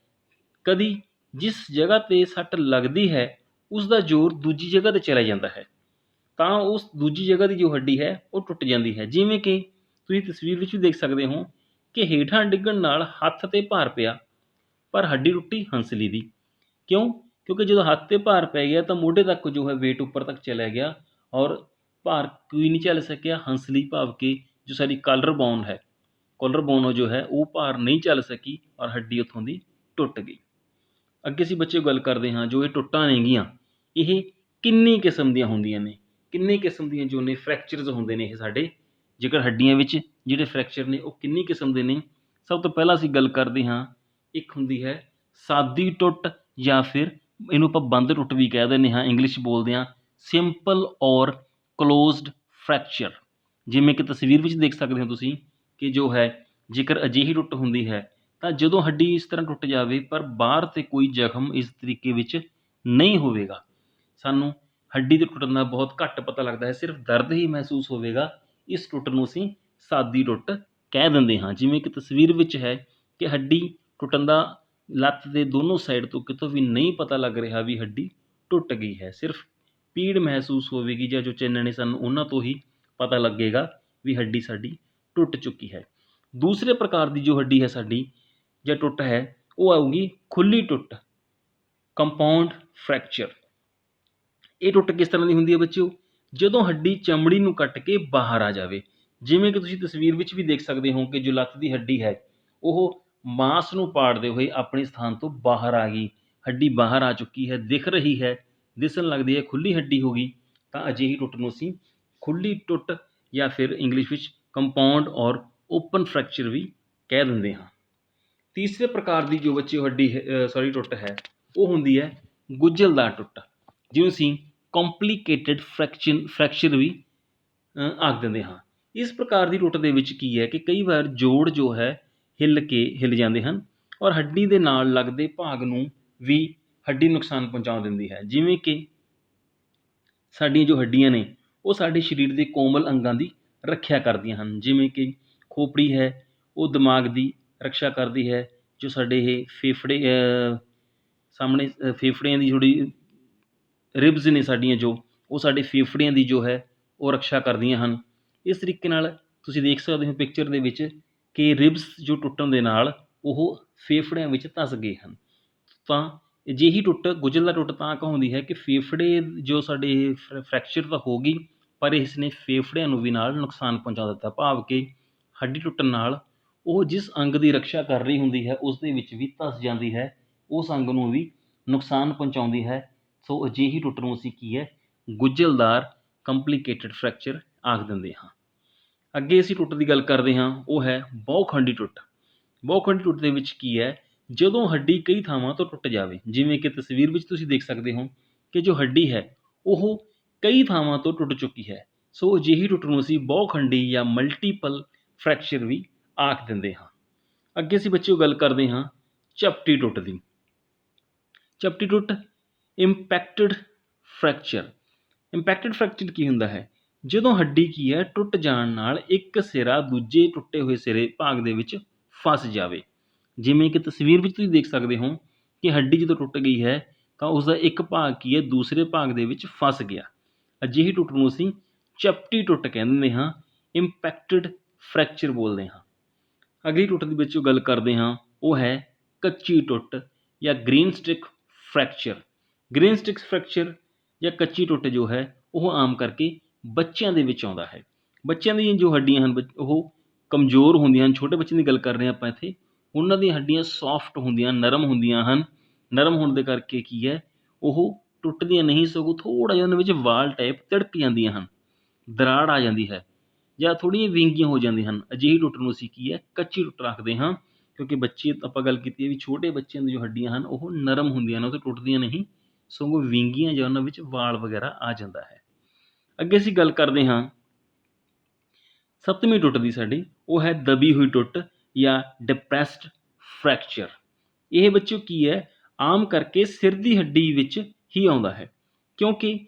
ਕਦੀ ਜਿਸ ਜਗ੍ਹਾ 'ਤੇ ਸੱਟ ਲੱਗਦੀ ਹੈ ਉਸ ਦਾ ਜ਼ੋਰ ਦੂਜੀ ਜਗ੍ਹਾ 'ਤੇ ਚਲਾ ਜਾਂਦਾ ਹੈ, ਤਾਂ ਉਸ ਦੂਜੀ ਜਗ੍ਹਾ ਦੀ ਜੋ ਹੱਡੀ ਹੈ ਉਹ ਟੁੱਟ ਜਾਂਦੀ ਹੈ। ਜਿਵੇਂ ਕਿ ਤੁਸੀਂ ਤਸਵੀਰ ਵਿੱਚ ਵੀ ਦੇਖ ਸਕਦੇ ਹੋ ਕਿ ਹੇਠਾਂ ਡਿੱਗਣ ਨਾਲ ਹੱਥ 'ਤੇ ਭਾਰ ਪਿਆ ਪਰ ਹੱਡੀ ਟੁੱਟੀ ਹੰਸਲੀ ਦੀ। ਕਿਉਂ? ਕਿਉਂਕਿ ਜਦੋਂ ਹੱਥ 'ਤੇ ਭਾਰ ਪੈ ਗਿਆ ਤਾਂ ਮੋਢੇ ਤੱਕ ਜੋ ਹੈ ਵੇਟ ਉੱਪਰ ਤੱਕ ਚਲਾ ਗਿਆ ਔਰ ਭਾਰ ਕੋਈ ਨਹੀਂ ਝੱਲ ਸਕਿਆ। ਹੰਸਲੀ ਭਾਵ ਕਿ ਜੋ ਸਾਡੀ ਕਾਲਰ ਬੋਨ ਜੋ ਹੈ ਉਹ ਭਾਰ ਨਹੀਂ ਝੱਲ ਸਕੀ ਔਰ ਹੱਡੀ ਉੱਥੋਂ ਦੀ ਟੁੱਟ ਗਈ। ਅੱਗੇ ਅਸੀਂ ਬੱਚੇ ਗੱਲ ਕਰਦੇ ਹਾਂ, ਜੋ ਇਹ ਟੁੱਟਾਂ ਨੇਗੀਆਂ ਇਹ ਕਿੰਨੀ ਕਿਸਮ ਦੀਆਂ ਹੁੰਦੀਆਂ ਨੇ, ਕਿੰਨੇ ਕਿਸਮ ਦੀਆਂ ਜੋ ਨੇ ਫ੍ਰੈਕਚਰਸ ਹੁੰਦੇ ਨੇ ਇਹ ਸਾਡੇ ਜੇਕਰ ਹੱਡੀਆਂ ਵਿੱਚ ਜਿਹੜੇ ਫ੍ਰੈਕਚਰ ਨੇ ਉਹ ਕਿੰਨੀ ਕਿਸਮ ਦੇ ਨੇ। ਸਭ ਤੋਂ ਪਹਿਲਾਂ ਅਸੀਂ ਗੱਲ ਕਰਦੇ ਹਾਂ, ਇੱਕ ਹੁੰਦੀ ਹੈ ਸਾਦੀ ਟੁੱਟ ਜਾਂ ਫਿਰ ਇਹਨੂੰ ਆਪਾਂ ਬੰਦ ਟੁੱਟ ਵੀ ਕਹਿ ਦਿੰਦੇ ਹਾਂ, ਇੰਗਲਿਸ਼ ਬੋਲਦੇ ਹਾਂ ਸਿੰਪਲ ਔਰ ਕਲੋਜ਼ਡ ਫ੍ਰੈਕਚਰ। ਜਿਵੇਂ ਕਿ ਤਸਵੀਰ ਵਿੱਚ ਦੇਖ ਸਕਦੇ ਹੋ ਤੁਸੀਂ ਕਿ ਜੋ ਹੈ ਜੇਕਰ ਅਜਿਹੀ ਟੁੱਟ ਹੁੰਦੀ ਹੈ ਤਾਂ ਜਦੋਂ ਹੱਡੀ ਇਸ ਤਰ੍ਹਾਂ ਟੁੱਟ ਜਾਵੇ ਪਰ ਬਾਹਰ 'ਤੇ ਕੋਈ ਜ਼ਖਮ ਇਸ ਤਰੀਕੇ ਵਿੱਚ ਨਹੀਂ ਹੋਵੇਗਾ, ਸਾਨੂੰ ਹੱਡੀ ਦੇ ਟੁੱਟਣ ਦਾ ਬਹੁਤ ਘੱਟ ਪਤਾ ਲੱਗਦਾ ਹੈ, ਸਿਰਫ ਦਰਦ ਹੀ ਮਹਿਸੂਸ ਹੋਵੇਗਾ, ਇਸ ਟੁੱਟ ਨੂੰ ਅਸੀਂ ਸਾਦੀ ਟੁੱਟ ਕਹਿ ਦਿੰਦੇ ਹਾਂ। ਜਿਵੇਂ ਕਿ ਤਸਵੀਰ ਵਿੱਚ ਹੈ ਕਿ ਹੱਡੀ ਟੁੱਟਣ ਦਾ ਲੱਤ ਦੇ ਦੋਨੋਂ ਸਾਈਡ ਤੋਂ ਕਿਤੋਂ ਵੀ ਨਹੀਂ ਪਤਾ ਲੱਗ ਰਿਹਾ ਵੀ ਹੱਡੀ ਟੁੱਟ ਗਈ ਹੈ, ਸਿਰਫ ਪੀੜ ਮਹਿਸੂਸ ਹੋਵੇਗੀ ਜਾਂ ਜੋ ਚਿੰਨ੍ਹ ਨੇ ਸਾਨੂੰ ਉਹਨਾਂ ਤੋਂ ਹੀ ਪਤਾ ਲੱਗੇਗਾ ਵੀ ਹੱਡੀ ਸਾਡੀ ਟੁੱਟ ਚੁੱਕੀ ਹੈ। ਦੂਸਰੇ ਪ੍ਰਕਾਰ ਦੀ ਜੋ ਹੱਡੀ ਹੈ ਸਾਡੀ ਜਾਂ ਟੁੱਟ ਹੈ ਉਹ ਆਊਗੀ ਖੁੱਲੀ ਟੁੱਟ, ਕੰਪਾਊਂਡ ਫ੍ਰੈਕਚਰ। ਇਹ ਟੁੱਟ ਕਿਸ ਤਰ੍ਹਾਂ ਦੀ ਹੁੰਦੀ ਹੈ ਬੱਚਿਓ, ਜਦੋਂ ਹੱਡੀ ਚਮੜੀ ਨੂੰ ਕੱਟ ਕੇ ਬਾਹਰ ਆ ਜਾਵੇ। ਜਿਵੇਂ ਕਿ ਤੁਸੀਂ ਤਸਵੀਰ ਵਿੱਚ ਵੀ ਦੇਖ ਸਕਦੇ ਹੋ ਕਿ ਜੋ ਲੱਤ ਦੀ ਹੱਡੀ ਹੈ ਉਹ ਮਾਂਸ ਨੂੰ ਪਾੜਦੇ ਹੋਏ ਆਪਣੇ ਸਥਾਨ ਤੋਂ ਬਾਹਰ ਆ ਗਈ, ਹੱਡੀ ਬਾਹਰ ਆ ਚੁੱਕੀ ਹੈ, ਦਿਖ ਰਹੀ ਹੈ, ਦਿਸਣ ਲੱਗਦੀ ਹੈ, ਖੁੱਲੀ ਹੱਡੀ ਹੋ ਗਈ, ਤਾਂ ਅਜਿਹੀ ਟੁੱਟ ਨੂੰ ਅਸੀਂ ਖੁੱਲੀ ਟੁੱਟ ਜਾਂ ਫਿਰ ਇੰਗਲਿਸ਼ ਵਿੱਚ ਕੰਪਾਊਂਡ ਔਰ ਓਪਨ ਫ੍ਰੈਕਚਰ ਵੀ ਕਹਿ ਦਿੰਦੇ ਹਾਂ। ਤੀਸਰੇ ਪ੍ਰਕਾਰ ਦੀ ਜੋ ਬੱਚਿਓ ਹੱਡੀ ਟੁੱਟ ਹੈ ਉਹ ਹੁੰਦੀ ਹੈ ਗੁੰਝਲਦਾਰ ਟੁੱਟ, ਜਿਹਨੂੰ ਅਸੀਂ ਕੰਪਲੀਕੇਟਡ ਫ੍ਰੈਕਚਰ ਵੀ ਆਖ ਦਿੰਦੇ ਹਾਂ। ਇਸ ਪ੍ਰਕਾਰ ਦੀ ਟੁੱਟ ਦੇ ਵਿੱਚ ਕੀ ਹੈ ਕਿ ਕਈ ਵਾਰ ਜੋੜ ਜੋ ਹੈ ਹਿੱਲ ਜਾਂਦੇ ਹਨ ਔਰ ਹੱਡੀ ਦੇ ਨਾਲ ਲੱਗਦੇ ਭਾਗ ਨੂੰ ਵੀ ਹੱਡੀ ਨੁਕਸਾਨ ਪਹੁੰਚਾ ਦਿੰਦੀ ਹੈ। ਜਿਵੇਂ ਕਿ ਸਾਡੀਆਂ ਜੋ ਹੱਡੀਆਂ ਨੇ ਉਹ ਸਾਡੇ ਸਰੀਰ ਦੇ ਕੋਮਲ ਅੰਗਾਂ ਦੀ ਰੱਖਿਆ ਕਰਦੀਆਂ ਹਨ, ਜਿਵੇਂ ਕਿ ਖੋਪੜੀ ਹੈ ਉਹ ਦਿਮਾਗ ਦੀ ਰੱਖਿਆ ਕਰਦੀ ਹੈ, ਜੋ ਸਾਡੇ ਇਹ ਫੇਫੜੇ ਸਾਹਮਣੇ ਫੇਫੜਿਆਂ ਦੀ ਥੋੜ੍ਹੀ ਰਿਬਜ਼ ਨੇ ਸਾਡੀਆਂ ਜੋ ਉਹ ਸਾਡੇ ਫੇਫੜਿਆਂ ਦੀ ਜੋ ਹੈ ਉਹ ਰੱਖਿਆ ਕਰਦੀਆਂ ਹਨ। ਇਸ ਤਰੀਕੇ ਨਾਲ ਤੁਸੀਂ ਦੇਖ ਸਕਦੇ ਹੋ ਪਿਕਚਰ ਦੇ ਵਿੱਚ ਕਿ ਰਿਬਸ ਜੋ ਟੁੱਟਣ ਦੇ ਨਾਲ ਉਹ ਫੇਫੜਿਆਂ ਵਿੱਚ ਧੱਸ ਗਏ ਹਨ। ਤਾਂ ਅਜਿਹੀ ਟੁੱਟ ਗੁੰਝਲਦਾਰ ਟੁੱਟ ਤਾਂ ਕਹਾਉਂਦੀ ਹੈ ਕਿ ਫੇਫੜੇ ਜੋ ਸਾਡੇ ਫ੍ਰੈਕਚਰ ਤਾਂ ਹੋ ਗਈ ਪਰ ਇਸ ਨੇ ਫੇਫੜਿਆਂ ਨੂੰ ਵੀ ਨਾਲ ਨੁਕਸਾਨ ਪਹੁੰਚਾ ਦਿੱਤਾ, ਭਾਵ ਕਿ ਹੱਡੀ ਟੁੱਟਣ ਨਾਲ ਉਹ ਜਿਸ ਅੰਗ ਦੀ ਰੱਖਿਆ ਕਰ ਰਹੀ ਹੁੰਦੀ ਹੈ ਉਸ ਦੇ ਵਿੱਚ ਵੀ ਧੱਸ ਜਾਂਦੀ ਹੈ, ਉਸ ਅੰਗ ਨੂੰ ਵੀ ਨੁਕਸਾਨ ਪਹੁੰਚਾਉਂਦੀ ਹੈ। ਸੋ ਅਜਿਹੀ ਟੁੱਟ ਨੂੰ ਅਸੀਂ ਕੀ ਹੈ ਗੁੰਝਲਦਾਰ ਕੰਪਲੀਕੇਟਡ ਫ੍ਰੈਕਚਰ ਆਖ ਦਿੰਦੇ ਹਾਂ। ਅੱਗੇ ਅਸੀਂ ਟੁੱਟ ਦੀ ਗੱਲ ਕਰਦੇ ਹਾਂ, ਉਹ ਹੈ ਬਹੁਖੰਡੀ ਟੁੱਟ। ਬਹੁਖੰਡੀ ਟੁੱਟ ਦੇ ਵਿੱਚ ਕੀ ਹੈ, ਜਦੋਂ ਹੱਡੀ ਕਈ ਥਾਵਾਂ ਤੋਂ ਟੁੱਟ ਜਾਵੇ, ਜਿਵੇਂ ਕਿ ਤਸਵੀਰ ਵਿੱਚ ਤੁਸੀਂ ਦੇਖ ਸਕਦੇ ਹੋ ਕਿ ਜੋ ਹੱਡੀ ਹੈ ਉਹ ਕਈ ਥਾਵਾਂ ਤੋਂ ਟੁੱਟ ਚੁੱਕੀ ਹੈ। ਸੋ ਅਜਿਹੀ ਟੁੱਟ ਨੂੰ ਅਸੀਂ ਬਹੁਖੰਡੀ ਜਾਂ ਮਲਟੀਪਲ ਫ੍ਰੈਕਚਰ ਵੀ ਆਖ ਦਿੰਦੇ ਹਾਂ। ਅੱਗੇ ਅਸੀਂ ਬੱਚਿਓ ਗੱਲ ਕਰਦੇ ਹਾਂ ਝਪਟੀ ਟੁੱਟ ਦੀ। ਝਪਟੀ ਟੁੱਟ ਇੰਪੈਕਟਡ ਫ੍ਰੈਕਚਰ। ਇੰਪੈਕਟਡ ਫ੍ਰੈਕਚਰ ਕੀ ਹੁੰਦਾ ਹੈ, ਜਦੋਂ ਹੱਡੀ ਕੀ ਹੈ ਟੁੱਟ ਜਾਣ ਨਾਲ ਇੱਕ ਸਿਰਾ ਦੂਜੇ ਟੁੱਟੇ ਹੋਏ ਸਿਰੇ ਭਾਗ ਦੇ ਵਿੱਚ ਫਸ ਜਾਵੇ। ਜਿਵੇਂ ਕਿ ਤਸਵੀਰ ਵਿੱਚ ਤੁਸੀਂ ਦੇਖ ਸਕਦੇ ਹੋ ਕਿ ਹੱਡੀ ਜਦੋਂ ਟੁੱਟ ਗਈ ਹੈ ਤਾਂ ਉਸਦਾ ਇੱਕ ਭਾਗ ਕੀ ਹੈ ਦੂਸਰੇ ਭਾਗ ਦੇ ਵਿੱਚ ਫਸ ਗਿਆ। ਅਜਿਹੀ ਟੁੱਟ ਨੂੰ ਅਸੀਂ ਝਪਟੀ ਟੁੱਟ ਕਹਿੰਦੇ ਹਾਂ, ਇੰਪੈਕਟਡ ਫ੍ਰੈਕਚਰ ਬੋਲਦੇ ਹਾਂ। ਅਗਲੀ ਟੁੱਟ ਦੀ ਵਿੱਚੋਂ ਗੱਲ ਕਰਦੇ ਹਾਂ, ਉਹ ਹੈ ਕੱਚੀ ਟੁੱਟ ਜਾਂ green stick fracture. Green sticks fracture ਜਾਂ ਕੱਚੀ ਟੁੱਟ ਜੋ ਹੈ ਉਹ ਆਮ ਕਰਕੇ ਬੱਚਿਆਂ ਦੇ ਵਿੱਚ ਆਉਂਦਾ ਹੈ। ਬੱਚਿਆਂ ਦੀਆਂ ਜੋ ਹੱਡੀਆਂ ਹਨ ਉਹ ਕਮਜ਼ੋਰ ਹੁੰਦੀਆਂ ਹਨ। ਛੋਟੇ ਬੱਚਿਆਂ ਦੀ ਗੱਲ ਕਰ ਰਹੇ ਹਾਂ ਆਪਾਂ ਇੱਥੇ, ਉਹਨਾਂ ਦੀਆਂ ਹੱਡੀਆਂ ਸੌਫਟ ਹੁੰਦੀਆਂ, ਨਰਮ ਹੁੰਦੀਆਂ ਹਨ। ਨਰਮ ਹੋਣ ਦੇ ਕਰਕੇ ਕੀ ਹੈ ਉਹ ਟੁੱਟਦੀਆਂ ਨਹੀਂ, ਸਗੋਂ ਥੋੜ੍ਹਾ ਜਿਹਾ ਉਹਨਾਂ ਵਿੱਚ ਵਾਲ ਟਾਈਪ ਤਿੜਕ ਜਾਂਦੀਆਂ ਹਨ, ਦਰਾੜ ਆ ਜਾਂਦੀ ਹੈ ਜਾਂ ਥੋੜ੍ਹੀਆਂ ਵਿੰਗੀਆਂ ਹੋ ਜਾਂਦੀਆਂ ਹਨ। ਅਜਿਹੀ ਟੁੱਟ ਨੂੰ ਅਸੀਂ ਕੀ ਹੈ ਕੱਚੀ ਟੁੱਟ ਰੱਖਦੇ ਹਾਂ, ਕਿਉਂਕਿ ਬੱਚੇ ਆਪਾਂ ਗੱਲ ਕੀਤੀ ਹੈ ਵੀ ਛੋਟੇ ਬੱਚਿਆਂ ਦੀ ਜੋ ਹੱਡੀਆਂ ਹਨ ਉਹ ਨਰਮ ਹੁੰਦੀਆਂ ਨੇ, ਉਹ ਤਾਂ ਟੁੱਟਦੀਆਂ ਨਹੀਂ, ਸਗੋਂ ਵਿੰਗੀਆਂ ਜਾਂ ਉਹਨਾਂ ਵਿੱਚ ਵਾਲ ਵਗੈਰਾ ਆ ਜਾਂਦਾ ਹੈ। ਅੱਗੇ ਅਸੀਂ ਗੱਲ ਕਰਦੇ ਹਾਂ ਸੱਤਵੀਂ ਟੁੱਟ ਦੀ ਸਾਡੀ, ਉਹ ਹੈ ਦਬੀ ਹੋਈ ਟੁੱਟ ਜਾਂ ਡਿਪਰੈਸਡ ਫ੍ਰੈਕਚਰ। ਇਹ ਬੱਚਿਓ ਕੀ ਹੈ ਆਮ ਕਰਕੇ ਸਿਰ ਦੀ ਹੱਡੀ ਵਿੱਚ ਹੀ ਆਉਂਦਾ ਹੈ, ਕਿਉਂਕਿ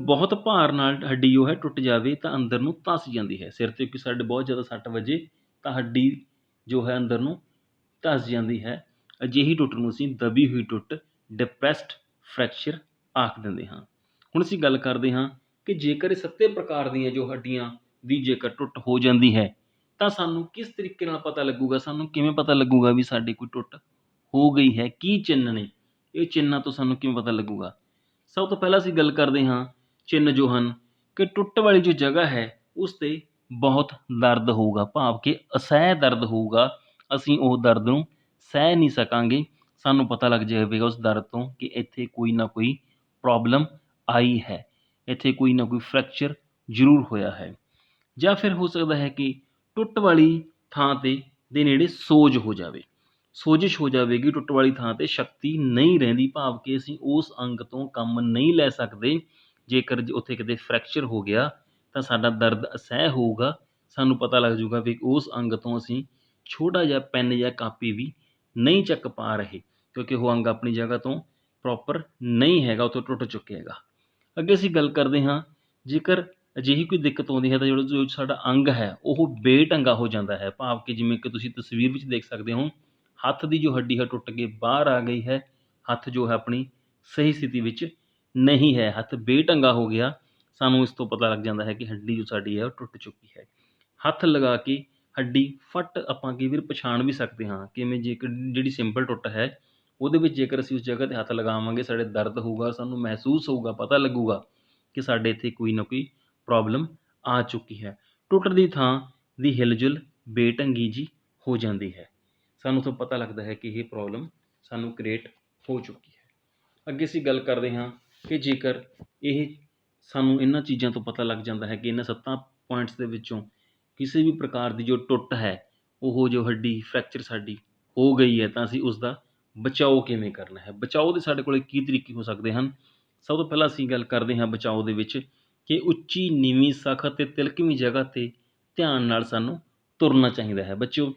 ਬਹੁਤ ਭਾਰ ਨਾਲ ਹੱਡੀ ਜੋ ਹੈ ਟੁੱਟ ਜਾਵੇ ਤਾਂ ਅੰਦਰ ਨੂੰ ਧੱਸ ਜਾਂਦੀ ਹੈ। ਸਿਰ 'ਤੇ ਕਿ ਸਾਡੇ ਬਹੁਤ ਜ਼ਿਆਦਾ ਸੱਟ ਵੱਜੇ ਤਾਂ ਹੱਡੀ ਜੋ ਹੈ ਅੰਦਰ ਨੂੰ ਧੱਸ ਜਾਂਦੀ ਹੈ। ਅਜਿਹੀ ਟੁੱਟ ਨੂੰ ਅਸੀਂ ਦਬੀ ਹੋਈ ਟੁੱਟ ਡਿਪਰੈਸਡ ਫ੍ਰੈਕਚਰ ਆਖ ਦਿੰਦੇ ਹਾਂ। ਹੁਣ ਅਸੀਂ ਗੱਲ ਕਰਦੇ ਹਾਂ ਕਿ ਜੇਕਰ ਇਹ ਸੱਤੇ ਪ੍ਰਕਾਰ ਦੀਆਂ ਜੋ ਹੱਡੀਆਂ ਦੀ ਜੇਕਰ ਟੁੱਟ ਹੋ ਜਾਂਦੀ ਹੈ ਤਾਂ ਸਾਨੂੰ ਕਿਸ ਤਰੀਕੇ ਨਾਲ ਪਤਾ ਲੱਗੂਗਾ, ਸਾਨੂੰ ਕਿਵੇਂ ਪਤਾ ਲੱਗੂਗਾ ਵੀ ਸਾਡੀ ਕੋਈ ਟੁੱਟ ਹੋ ਗਈ ਹੈ, ਕੀ ਚਿੰਨ੍ਹ ਨੇ, ਇਹ ਚਿੰਨ੍ਹਾਂ ਤੋਂ ਸਾਨੂੰ ਕਿਵੇਂ ਪਤਾ ਲੱਗੂਗਾ। ਸਭ ਤੋਂ ਪਹਿਲਾਂ ਅਸੀਂ ਗੱਲ ਕਰਦੇ ਹਾਂ ਚਿੰਨ੍ਹ ਜੋ ਹਨ ਕਿ ਟੁੱਟ ਵਾਲੀ ਜੋ ਜਗ੍ਹਾ ਹੈ ਉਸ 'ਤੇ ਬਹੁਤ ਦਰਦ ਹੋਊਗਾ, ਭਾਵ ਕਿ ਅਸਹਿ ਦਰਦ ਹੋਊਗਾ, ਅਸੀਂ ਉਹ ਦਰਦ ਨੂੰ ਸਹਿ ਨਹੀਂ ਸਕਾਂਗੇ। ਸਾਨੂੰ ਪਤਾ ਲੱਗ ਜਾਵੇਗਾ ਉਸ ਦਰਦ ਤੋਂ ਕਿ ਇੱਥੇ ਕੋਈ ਨਾ ਕੋਈ ਪ੍ਰੋਬਲਮ ਆਈ ਹੈ, ਇੱਥੇ ਕੋਈ ਨਾ ਕੋਈ ਫ੍ਰੈਕਚਰ ਜ਼ਰੂਰ ਹੋਇਆ ਹੈ। ਜਾਂ ਫਿਰ ਹੋ ਸਕਦਾ ਹੈ ਕਿ ਟੁੱਟ ਵਾਲੀ ਥਾਂ ਦੇ ਨੇੜੇ ਸੋਜ ਹੋ ਜਾਵੇ, ਸੋਜਿਸ਼ ਹੋ ਜਾਵੇਗੀ, ਟੁੱਟ ਵਾਲੀ ਥਾਂ 'ਤੇ ਸ਼ਕਤੀ ਨਹੀਂ ਰਹਿੰਦੀ, ਭਾਵ ਕਿ ਅਸੀਂ ਉਸ ਅੰਗ ਤੋਂ ਕੰਮ ਨਹੀਂ ਲੈ ਸਕਦੇ। ਜੇਕਰ ਉੱਥੇ ਕਿਤੇ ਫ੍ਰੈਕਚਰ ਹੋ ਗਿਆ ਤਾਂ ਸਾਡਾ ਦਰਦ ਅਸਹਿ ਹੋਊਗਾ, ਸਾਨੂੰ ਪਤਾ ਲੱਗ ਜੂਗਾ ਵੀ ਉਸ ਅੰਗ ਤੋਂ ਅਸੀਂ ਛੋਟਾ ਜਿਹਾ ਪੈੱਨ ਜਾਂ ਕਾਪੀ ਵੀ ਨਹੀਂ ਚੱਕ ਪਾ ਰਹੇ, ਕਿਉਂਕਿ ਉਹ ਅੰਗ ਆਪਣੀ ਜਗ੍ਹਾ ਤੋਂ ਪ੍ਰੋਪਰ ਨਹੀਂ ਹੈਗਾ, ਉੱਥੋਂ ਟੁੱਟ ਚੁੱਕਿਆ ਹੈਗਾ। ਅੱਗੇ ਅਸੀਂ ਗੱਲ ਕਰਦੇ ਹਾਂ, ਜੇਕਰ ਅਜਿਹੀ ਕੋਈ ਦਿੱਕਤ ਆਉਂਦੀ ਹੈ ਤਾਂ ਜੋ ਸਾਡਾ ਅੰਗ ਹੈ ਉਹ ਬੇਢੰਗਾ ਹੋ ਜਾਂਦਾ ਹੈ, ਭਾਵ ਕਿ ਜਿਵੇਂ ਕਿ ਤੁਸੀਂ ਤਸਵੀਰ ਵਿੱਚ ਦੇਖ ਸਕਦੇ ਹੋ, ਹੱਥ ਦੀ ਜੋ ਹੱਡੀ ਹੈ ਟੁੱਟ ਕੇ ਬਾਹਰ ਆ ਗਈ ਹੈ, ਹੱਥ ਜੋ ਹੈ ਆਪਣੀ ਸਹੀ ਸਥਿਤੀ ਵਿੱਚ ਨਹੀਂ ਹੈ, ਹੱਥ ਬੇਢੰਗਾ ਹੋ ਗਿਆ, ਸਾਨੂੰ ਇਸ ਤੋਂ ਪਤਾ ਲੱਗ ਜਾਂਦਾ ਹੈ ਕਿ ਹੱਡੀ ਜੋ ਸਾਡੀ ਹੈ ਉਹ ਟੁੱਟ ਚੁੱਕੀ ਹੈ। ਹੱਥ ਲਗਾ ਕੇ ਹੱਡੀ ਫੱਟ ਆਪਾਂ ਕਈ ਵਾਰ ਪਛਾਣ ਵੀ ਸਕਦੇ ਹਾਂ, ਕਿਵੇਂ ਜੇਕਰ ਜਿਹੜੀ ਸਿੰਪਲ ਟੁੱਟ ਹੈ ਉਹਦੇ ਵਿੱਚ ਜੇਕਰ ਅਸੀਂ ਉਸ ਜਗ੍ਹਾ 'ਤੇ ਹੱਥ ਲਗਾਵਾਂਗੇ, ਸਾਡੇ ਦਰਦ ਹੋਊਗਾ, ਸਾਨੂੰ ਮਹਿਸੂਸ ਹੋਊਗਾ, ਪਤਾ ਲੱਗੂਗਾ ਕਿ ਸਾਡੇ ਇੱਥੇ ਕੋਈ ਨਾ ਕੋਈ ਪ੍ਰੋਬਲਮ ਆ ਚੁੱਕੀ ਹੈ। ਟੁੱਟ ਦੀ ਥਾਂ ਦੀ ਹਿਲਜੁਲ ਬੇਢੰਗੀ ਜੀ ਹੋ ਜਾਂਦੀ ਹੈ, ਸਾਨੂੰ ਤੋਂ ਪਤਾ ਲੱਗਦਾ ਹੈ ਕਿ ਇਹ ਪ੍ਰੋਬਲਮ ਸਾਨੂੰ ਕ੍ਰੀਏਟ ਹੋ ਚੁੱਕੀ ਹੈ। ਅੱਗੇ ਅਸੀਂ ਗੱਲ ਕਰਦੇ ਹਾਂ ਕਿ ਜੇਕਰ ਇਹ ਸਾਨੂੰ ਇਹਨਾਂ ਚੀਜ਼ਾਂ ਤੋਂ ਪਤਾ ਲੱਗ ਜਾਂਦਾ ਹੈ ਕਿ ਇਹਨਾਂ 7 ਪੁਆਇੰਟਸ ਦੇ ਵਿੱਚੋਂ ਕਿਸੇ ਵੀ ਪ੍ਰਕਾਰ ਦੀ ਜੋ ਟੁੱਟ ਹੈ, ਉਹ ਜੋ ਹੱਡੀ ਫ੍ਰੈਕਚਰ ਸਾਡੀ ਹੋ ਗਈ ਹੈ, ਤਾਂ ਅਸੀਂ ਉਸ ਦਾ ਬਚਾਓ ਕਿਵੇਂ ਕਰਨਾ ਹੈ। ਬਚਾਓ ਦੇ ਸਾਡੇ ਕੋਲ ਕੀ ਤਰੀਕੇ ਹੋ ਸਕਦੇ ਹਨ। ਸਭ ਤੋਂ ਪਹਿਲਾਂ ਅਸੀਂ ਗੱਲ ਕਰਦੇ ਹਾਂ ਬਚਾਓ ਦੇ ਵਿੱਚ ਕਿ ਉੱਚੀ ਨੀਵੀਂ ਸਖਤ ਅਤੇ ਤਿਲਕਵੀਂ ਜਗ੍ਹਾ 'ਤੇ ਧਿਆਨ ਨਾਲ ਸਾਨੂੰ ਤੁਰਨਾ ਚਾਹੀਦਾ ਹੈ। ਬੱਚਿਓ,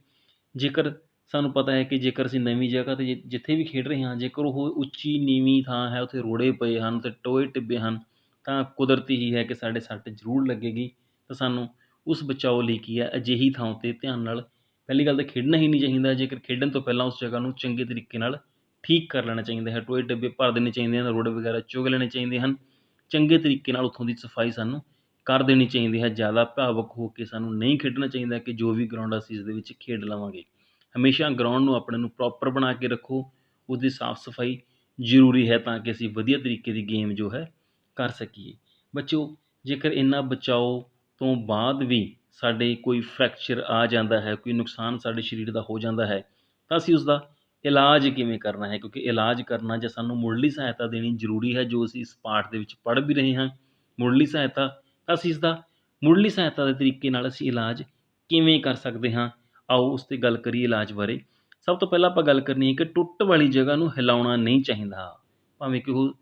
ਜੇਕਰ ਸਾਨੂੰ ਪਤਾ ਹੈ ਕਿ ਜੇਕਰ ਅਸੀਂ ਨਵੀਂ ਜਗ੍ਹਾ 'ਤੇ ਜਿੱਥੇ ਵੀ ਖੇਡ ਰਹੇ ਹਾਂ, ਜੇਕਰ ਉਹ ਉੱਚੀ ਨੀਵੀਂ ਥਾਂ ਹੈ, ਉੱਥੇ ਰੋੜੇ ਪਏ ਹਨ ਅਤੇ ਟੋਏ ਟਿੱਬੇ ਹਨ, ਤਾਂ ਕੁਦਰਤੀ ਹੀ ਹੈ ਕਿ ਸਾਡੇ ਸੱਟ ਜ਼ਰੂਰ ਲੱਗੇਗੀ। ਤਾਂ ਸਾਨੂੰ ਉਸ ਬਚਾਓ ਲਈ ਕੀ ਹੈ, ਅਜਿਹੀ ਥਾਂ 'ਤੇ ਧਿਆਨ ਨਾਲ ਪਹਿਲੀ ਗੱਲ ਤਾਂ ਖੇਡਣਾ ਹੀ ਨਹੀਂ ਚਾਹੀਦਾ। ਜੇਕਰ ਖੇਡਣ ਤੋਂ ਪਹਿਲਾਂ ਉਸ ਜਗ੍ਹਾ ਨੂੰ ਚੰਗੇ ਤਰੀਕੇ ਨਾਲ ਠੀਕ ਕਰ ਲੈਣਾ ਚਾਹੀਦਾ ਹੈ, ਟੋਏ ਟਿੱਬੇ ਭਰ ਦੇਣੇ ਚਾਹੀਦੇ ਹਨ, ਰੋੜੇ ਵਗੈਰਾ ਚੁਗ ਲੈਣੇ ਚਾਹੀਦੇ ਹਨ, ਚੰਗੇ ਤਰੀਕੇ ਨਾਲ ਉੱਥੋਂ ਦੀ ਸਫਾਈ ਸਾਨੂੰ ਕਰ ਦੇਣੀ ਚਾਹੀਦੀ ਹੈ। ਜ਼ਿਆਦਾ ਭਾਵੁਕ ਹੋ ਕੇ ਸਾਨੂੰ ਨਹੀਂ ਖੇਡਣਾ ਚਾਹੀਦਾ ਕਿ ਜੋ ਵੀ ਗਰਾਊਂਡ ਅਸੀਂ ਇਸ ਦੇ ਵਿੱਚ ਖੇਡ ਲਵਾਂਗੇ। ਹਮੇਸ਼ਾ ਗਰਾਊਂਡ ਨੂੰ ਆਪਣੇ ਨੂੰ ਪ੍ਰੋਪਰ ਬਣਾ ਕੇ ਰੱਖੋ, ਉਹਦੀ ਸਾਫ਼ ਸਫਾਈ ਜ਼ਰੂਰੀ ਹੈ ਤਾਂ ਕਿ ਅਸੀਂ ਵਧੀਆ ਤਰੀਕੇ ਦੀ ਗੇਮ ਜੋ ਹੈ ਕਰ ਸਕੀਏ। ਬੱਚਿਓ, ਜੇਕਰ ਇੰਨਾ ਬਚਾਓ ਤੋਂ ਬਾਅਦ ਵੀ ਸਾਡੇ ਕੋਈ ਫ੍ਰੈਕਚਰ ਆ ਜਾਂਦਾ ਹੈ, ਕੋਈ ਨੁਕਸਾਨ ਸਾਡੇ ਸਰੀਰ ਦਾ ਹੋ ਜਾਂਦਾ ਹੈ, ਤਾਂ ਅਸੀਂ ਉਸਦਾ ਇਲਾਜ ਕਿਵੇਂ ਕਰਨਾ ਹੈ, ਕਿਉਂਕਿ ਇਲਾਜ ਕਰਨਾ ਜਾਂ ਸਾਨੂੰ ਮੁੱਢਲੀ ਸਹਾਇਤਾ ਦੇਣੀ ਜ਼ਰੂਰੀ ਹੈ। ਜੋ ਅਸੀਂ ਇਸ ਪਾਠ ਦੇ ਵਿੱਚ ਪੜ੍ਹ ਵੀ ਰਹੇ ਹਾਂ, ਮੁੱਢਲੀ ਸਹਾਇਤਾ, ਤਾਂ ਅਸੀਂ ਇਸਦਾ ਮੁੱਢਲੀ ਸਹਾਇਤਾ ਦੇ ਤਰੀਕੇ ਨਾਲ ਅਸੀਂ ਇਲਾਜ ਕਿਵੇਂ ਕਰ ਸਕਦੇ ਹਾਂ। ਆਓ ਉਸ 'ਤੇ ਗੱਲ ਕਰੀਏ ਇਲਾਜ ਬਾਰੇ। ਸਭ ਤੋਂ ਪਹਿਲਾਂ ਆਪਾਂ ਗੱਲ ਕਰਨੀ ਹੈ ਕਿ ਟੁੱਟ ਵਾਲੀ ਜਗ੍ਹਾ ਨੂੰ ਹਿਲਾਉਣਾ ਨਹੀਂ ਚਾਹੀਦਾ, ਭਾਵੇਂ ਕਿ ਉਹ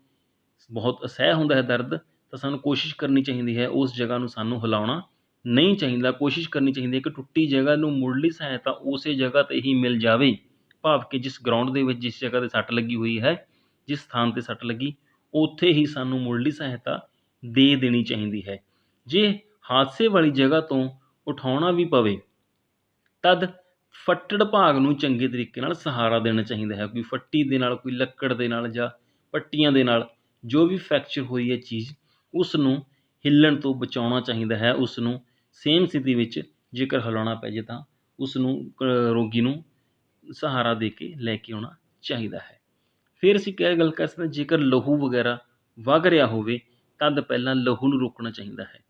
ਬਹੁਤ ਅਸਹਿ ਹੁੰਦਾ ਹੈ ਦਰਦ, ਤਾਂ ਸਾਨੂੰ ਕੋਸ਼ਿਸ਼ ਕਰਨੀ ਚਾਹੀਦੀ ਹੈ ਉਸ ਜਗ੍ਹਾ ਨੂੰ ਸਾਨੂੰ ਹਿਲਾਉਣਾ ਨਹੀਂ ਚਾਹੀਦਾ। ਕੋਸ਼ਿਸ਼ ਕਰਨੀ ਚਾਹੀਦੀ ਹੈ ਕਿ ਟੁੱਟੀ ਜਗ੍ਹਾ ਨੂੰ ਮੁੱਢਲੀ ਸਹਾਇਤਾ ਉਸੇ ਜਗ੍ਹਾ 'ਤੇ ਹੀ ਮਿਲ ਜਾਵੇ, ਭਾਵ ਕਿ ਜਿਸ ਗਰਾਊਂਡ ਦੇ ਵਿੱਚ ਜਿਸ ਜਗ੍ਹਾ 'ਤੇ ਸੱਟ ਲੱਗੀ ਹੋਈ ਹੈ, ਜਿਸ ਸਥਾਨ 'ਤੇ ਸੱਟ ਲੱਗੀ, ਉੱਥੇ ਹੀ ਸਾਨੂੰ ਮੁੱਢਲੀ ਸਹਾਇਤਾ ਦੇ ਦੇਣੀ ਚਾਹੀਦੀ ਹੈ। ਜੇ ਹਾਦਸੇ ਵਾਲੀ ਜਗ੍ਹਾ ਤੋਂ ਉਠਾਉਣਾ ਵੀ ਪਵੇ ਤਦ ਫੱਟੜ ਭਾਗ ਨੂੰ ਚੰਗੇ ਤਰੀਕੇ ਨਾਲ ਸਹਾਰਾ ਦੇਣਾ ਚਾਹੀਦਾ ਹੈ। ਕੋਈ ਫੱਟੀ ਦੇ ਨਾਲ, ਕੋਈ ਲੱਕੜ ਦੇ ਨਾਲ ਜਾਂ ਪੱਟੀਆਂ ਦੇ ਨਾਲ ਜੋ ਵੀ ਫ੍ਰੈਕਚਰ ਹੋਈ ਹੈ ਚੀਜ਼, ਉਸ ਨੂੰ ਹਿੱਲਣ ਤੋਂ ਬਚਾਉਣਾ ਚਾਹੀਦਾ ਹੈ। ਉਸ ਨੂੰ ਸੇਮ ਸਥਿਤੀ ਵਿੱਚ ਜੇਕਰ ਹਿਲਾਉਣਾ ਪੈ ਜੇ ਤਾਂ ਉਸ ਨੂੰ ਰੋਗੀ ਨੂੰ ਸਹਾਰਾ ਦੇ ਕੇ ਲੈ ਕੇ ਆਉਣਾ ਚਾਹੀਦਾ ਹੈ। ਫਿਰ ਅਸੀਂ ਕਿਆ ਗੱਲ ਕਰ ਸਕਦੇ ਹਾਂ, ਜੇਕਰ ਲਹੂ ਵਗੈਰਾ ਵਗ ਰਿਹਾ ਹੋਵੇ ਤਦ ਪਹਿਲਾਂ ਲਹੂ ਨੂੰ ਰੋਕਣਾ ਚਾਹੀਦਾ ਹੈ,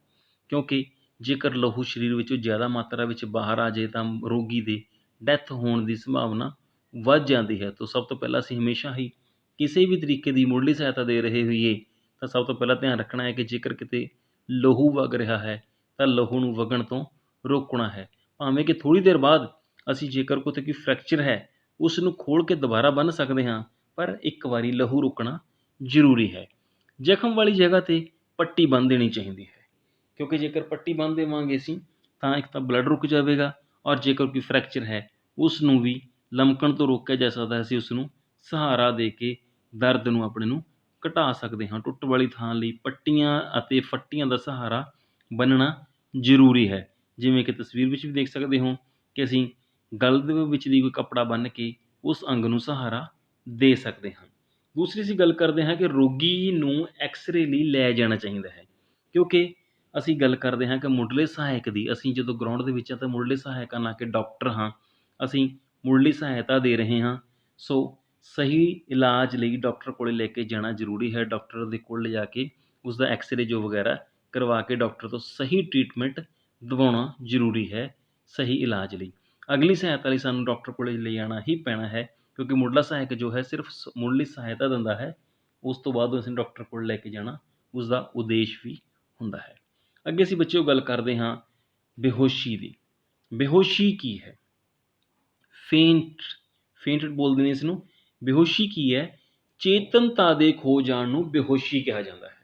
ਕਿਉਂਕਿ ਜੇਕਰ ਲਹੂ ਸਰੀਰ ਵਿੱਚੋਂ ਜ਼ਿਆਦਾ ਮਾਤਰਾ ਵਿੱਚ ਬਾਹਰ ਆ ਜਾਏ ਤਾਂ ਰੋਗੀ ਦੇ ਡੈਥ ਹੋਣ ਦੀ ਸੰਭਾਵਨਾ ਵੱਧ ਜਾਂਦੀ ਹੈ। ਤਾਂ ਸਭ ਤੋਂ ਪਹਿਲਾਂ ਅਸੀਂ ਹਮੇਸ਼ਾ ਹੀ ਕਿਸੇ ਵੀ ਤਰੀਕੇ ਦੀ ਮੁੱਢਲੀ ਸਹਾਇਤਾ ਦੇ ਰਹੇ ਹੋਈਏ ਤਾਂ ਸਭ ਤੋਂ ਪਹਿਲਾਂ ਧਿਆਨ ਰੱਖਣਾ ਹੈ ਕਿ ਜੇਕਰ ਕਿਤੇ ਲਹੂ ਵਗ ਰਿਹਾ ਹੈ ਤਾਂ ਲਹੂ ਨੂੰ ਵਗਣ ਤੋਂ ਰੋਕਣਾ ਹੈ, ਭਾਵੇਂ ਕਿ ਥੋੜ੍ਹੀ ਦੇਰ ਬਾਅਦ ਅਸੀਂ ਜੇਕਰ ਕਿਤੇ ਕੋਈ ਫ੍ਰੈਕਚਰ ਹੈ ਉਸ ਨੂੰ ਖੋਲ੍ਹ ਕੇ ਦੁਬਾਰਾ ਬੰਨ੍ਹ ਸਕਦੇ ਹਾਂ, ਪਰ ਇੱਕ ਵਾਰੀ ਲਹੂ ਰੁਕਣਾ ਜ਼ਰੂਰੀ ਹੈ। ਜ਼ਖਮ ਵਾਲੀ ਜਗ੍ਹਾ 'ਤੇ ਪੱਟੀ ਬੰਨ੍ਹ ਦੇਣੀ ਚਾਹੀਦੀ ਹੈ, ਕਿਉਂਕਿ ਜੇਕਰ ਪੱਟੀ ਬੰਨ੍ਹ ਦੇਵਾਂਗੇ ਅਸੀਂ ਤਾਂ ਇੱਕ ਤਾਂ ਬਲੱਡ ਰੁਕ ਜਾਵੇਗਾ, ਔਰ ਜੇਕਰ ਕੋਈ ਫ੍ਰੈਕਚਰ ਹੈ ਉਸ ਨੂੰ ਵੀ ਲਮਕਣ ਤੋਂ ਰੋਕਿਆ ਜਾ ਸਕਦਾ ਹੈ। ਅਸੀਂ ਉਸ ਨੂੰ ਸਹਾਰਾ ਦੇ ਕੇ ਦਰਦ ਨੂੰ ਆਪਣੇ ਨੂੰ ਘਟਾ ਸਕਦੇ ਹਾਂ। ਟੁੱਟ ਵਾਲੀ ਥਾਂ ਲਈ ਪੱਟੀਆਂ ਅਤੇ ਫੱਟੀਆਂ ਦਾ ਸਹਾਰਾ ਬੰਨਣਾ ਜ਼ਰੂਰੀ ਹੈ। ਜਿਵੇਂ ਕਿ ਤਸਵੀਰ ਵਿੱਚ ਵੀ ਦੇਖ ਸਕਦੇ ਹੋ ਕਿ ਅਸੀਂ ਗਲ ਦੇ ਵਿੱਚ ਦੀ ਕੋਈ ਕੱਪੜਾ ਬੰਨ੍ਹ ਕੇ ਉਸ ਅੰਗ ਨੂੰ ਸਹਾਰਾ ਦੇ ਸਕਦੇ ਹਾਂ। ਦੂਸਰੀ ਅਸੀਂ ਗੱਲ ਕਰਦੇ ਹਾਂ ਕਿ ਰੋਗੀ ਨੂੰ ਐਕਸਰੇ ਲਈ ਲੈ ਜਾਣਾ ਚਾਹੀਦਾ ਹੈ, ਕਿਉਂਕਿ ਅਸੀਂ ਗੱਲ ਕਰਦੇ ਹਾਂ ਕਿ ਮੁੱਢਲੇ ਸਹਾਇਕ ਦੀ, ਅਸੀਂ ਜਦੋਂ ਗਰਾਊਂਡ ਦੇ ਵਿੱਚ ਹਾਂ ਤਾਂ ਮੁੱਢਲੇ ਸਹਾਇਕਾਂ ਨਾ ਕਿ ਡਾਕਟਰ ਹਾਂ, ਅਸੀਂ ਮੁੱਢਲੀ ਸਹਾਇਤਾ ਦੇ ਰਹੇ ਹਾਂ। ਸੋ ਸਹੀ ਇਲਾਜ ਲਈ ਡਾਕਟਰ ਕੋਲ ਲੈ ਕੇ ਜਾਣਾ ਜ਼ਰੂਰੀ ਹੈ। ਡਾਕਟਰ ਦੇ ਕੋਲ ਲਿਜਾ ਕੇ ਉਸਦਾ ਐਕਸਰੇ ਜੋ ਵਗੈਰਾ ਕਰਵਾ ਕੇ ਡਾਕਟਰ ਤੋਂ ਸਹੀ ਟਰੀਟਮੈਂਟ ਦਿਵਾਉਣਾ ਜ਼ਰੂਰੀ ਹੈ ਸਹੀ ਇਲਾਜ ਲਈ। ਅਗਲੀ ਸਹਾਇਤਾ ਲਈ ਸਾਨੂੰ ਡਾਕਟਰ ਕੋਲ ਲੈ ਜਾਣਾ ਹੀ ਪੈਣਾ ਹੈ, ਕਿਉਂਕਿ ਮੁੱਢਲਾ ਸਹਾਇਕ ਜੋ ਹੈ ਸਿਰਫ ਮੁੱਢਲੀ ਸਹਾਇਤਾ ਦਿੰਦਾ ਹੈ, ਉਸ ਤੋਂ ਬਾਅਦ ਅਸੀਂ ਡਾਕਟਰ ਕੋਲ ਲੈ ਕੇ ਜਾਣਾ ਉਸਦਾ ਉਦੇਸ਼ ਵੀ ਹੁੰਦਾ ਹੈ। ਅੱਗੇ ਅਸੀਂ ਬੱਚਿਓ ਗੱਲ ਕਰਦੇ ਹਾਂ ਬੇਹੋਸ਼ੀ ਦੀ। ਬੇਹੋਸ਼ੀ ਕੀ ਹੈ? ਫੇਂਟ ਬੋਲਦੇ ਨੇ ਇਸ ਨੂੰ। ਬੇਹੋਸ਼ੀ ਕੀ ਹੈ? ਚੇਤਨਤਾ ਦੇ ਖੋ ਜਾਣ ਨੂੰ ਬੇਹੋਸ਼ੀ ਕਿਹਾ ਜਾਂਦਾ ਹੈ।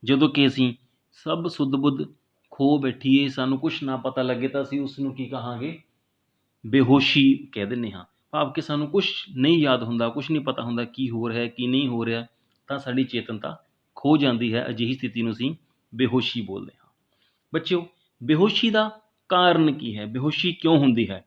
ਜਦੋਂ ਕਿ ਅਸੀਂ ਸਭ ਸੁੱਧ ਬੁੱਧ ਖੋ ਬੈਠੀਏ, ਸਾਨੂੰ ਕੁਛ ਨਾ ਪਤਾ ਲੱਗੇ, ਤਾਂ ਅਸੀਂ ਉਸ ਨੂੰ ਕੀ ਕਹਾਂਗੇ? ਬੇਹੋਸ਼ੀ ਕਹਿ ਦਿੰਦੇ ਹਾਂ। ਭਾਵ ਕਿ ਸਾਨੂੰ ਕੁਛ ਨਹੀਂ ਯਾਦ ਹੁੰਦਾ, ਕੁਛ ਨਹੀਂ ਪਤਾ ਹੁੰਦਾ ਕੀ ਹੋ ਰਿਹਾ ਕੀ ਨਹੀਂ ਹੋ ਰਿਹਾ, ਤਾਂ ਸਾਡੀ ਚੇਤਨਤਾ ਖੋ ਜਾਂਦੀ ਹੈ। ਅਜਿਹੀ ਸਥਿਤੀ ਨੂੰ ਅਸੀਂ ਬੇਹੋਸ਼ੀ ਬੋਲਦੇ ਹਾਂ। ਬੱਚਿਓ, ਬੇਹੋਸ਼ੀ ਦਾ ਕਾਰਨ ਕੀ ਹੈ? ਬੇਹੋਸ਼ੀ ਕਿਉਂ ਹੁੰਦੀ ਹੈ?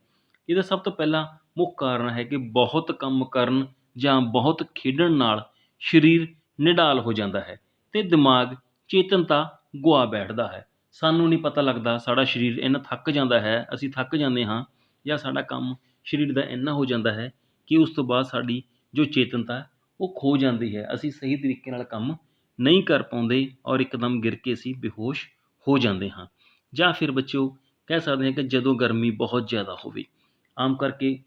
ਇਹਦਾ ਸਭ ਤੋਂ ਪਹਿਲਾ ਮੁੱਖ ਕਾਰਨ ਹੈ ਕਿ ਬਹੁਤ ਕੰਮ ਕਰਨ ਜਾਂ ਬਹੁਤ ਖੇਡਣ ਨਾਲ ਸਰੀਰ ਨਿਢਾਲ ਹੋ ਜਾਂਦਾ ਹੈ ਅਤੇ ਦਿਮਾਗ ਚੇਤਨਤਾ ਗੁਆ ਬੈਠਦਾ ਹੈ। ਸਾਨੂੰ ਨਹੀਂ ਪਤਾ ਲੱਗਦਾ, ਸਾਡਾ ਸਰੀਰ ਇੰਨਾ ਥੱਕ ਜਾਂਦਾ ਹੈ, ਅਸੀਂ ਥੱਕ ਜਾਂਦੇ ਹਾਂ, ਜਾਂ ਸਾਡਾ ਕੰਮ ਸਰੀਰ ਦਾ ਇੰਨਾ ਹੋ ਜਾਂਦਾ ਹੈ ਕਿ ਉਸ ਤੋਂ ਬਾਅਦ ਸਾਡੀ ਜੋ ਚੇਤਨਤਾ ਉਹ ਖੋ ਜਾਂਦੀ ਹੈ। ਅਸੀਂ ਸਹੀ ਤਰੀਕੇ ਨਾਲ ਕੰਮ ਨਹੀਂ ਕਰ ਪਾਉਂਦੇ ਔਰ ਇੱਕਦਮ ਗਿਰ ਕੇ ਅਸੀਂ ਬੇਹੋਸ਼ ਹੋ ਜਾਂਦੇ ਹਾਂ। ਜਾਂ ਫਿਰ ਬੱਚਿਓ ਕਹਿ ਸਕਦੇ ਹਾਂ ਕਿ ਜਦੋਂ ਗਰਮੀ ਬਹੁਤ ਜ਼ਿਆਦਾ ਹੋਵੇ, ਆਮ ਕਰਕੇ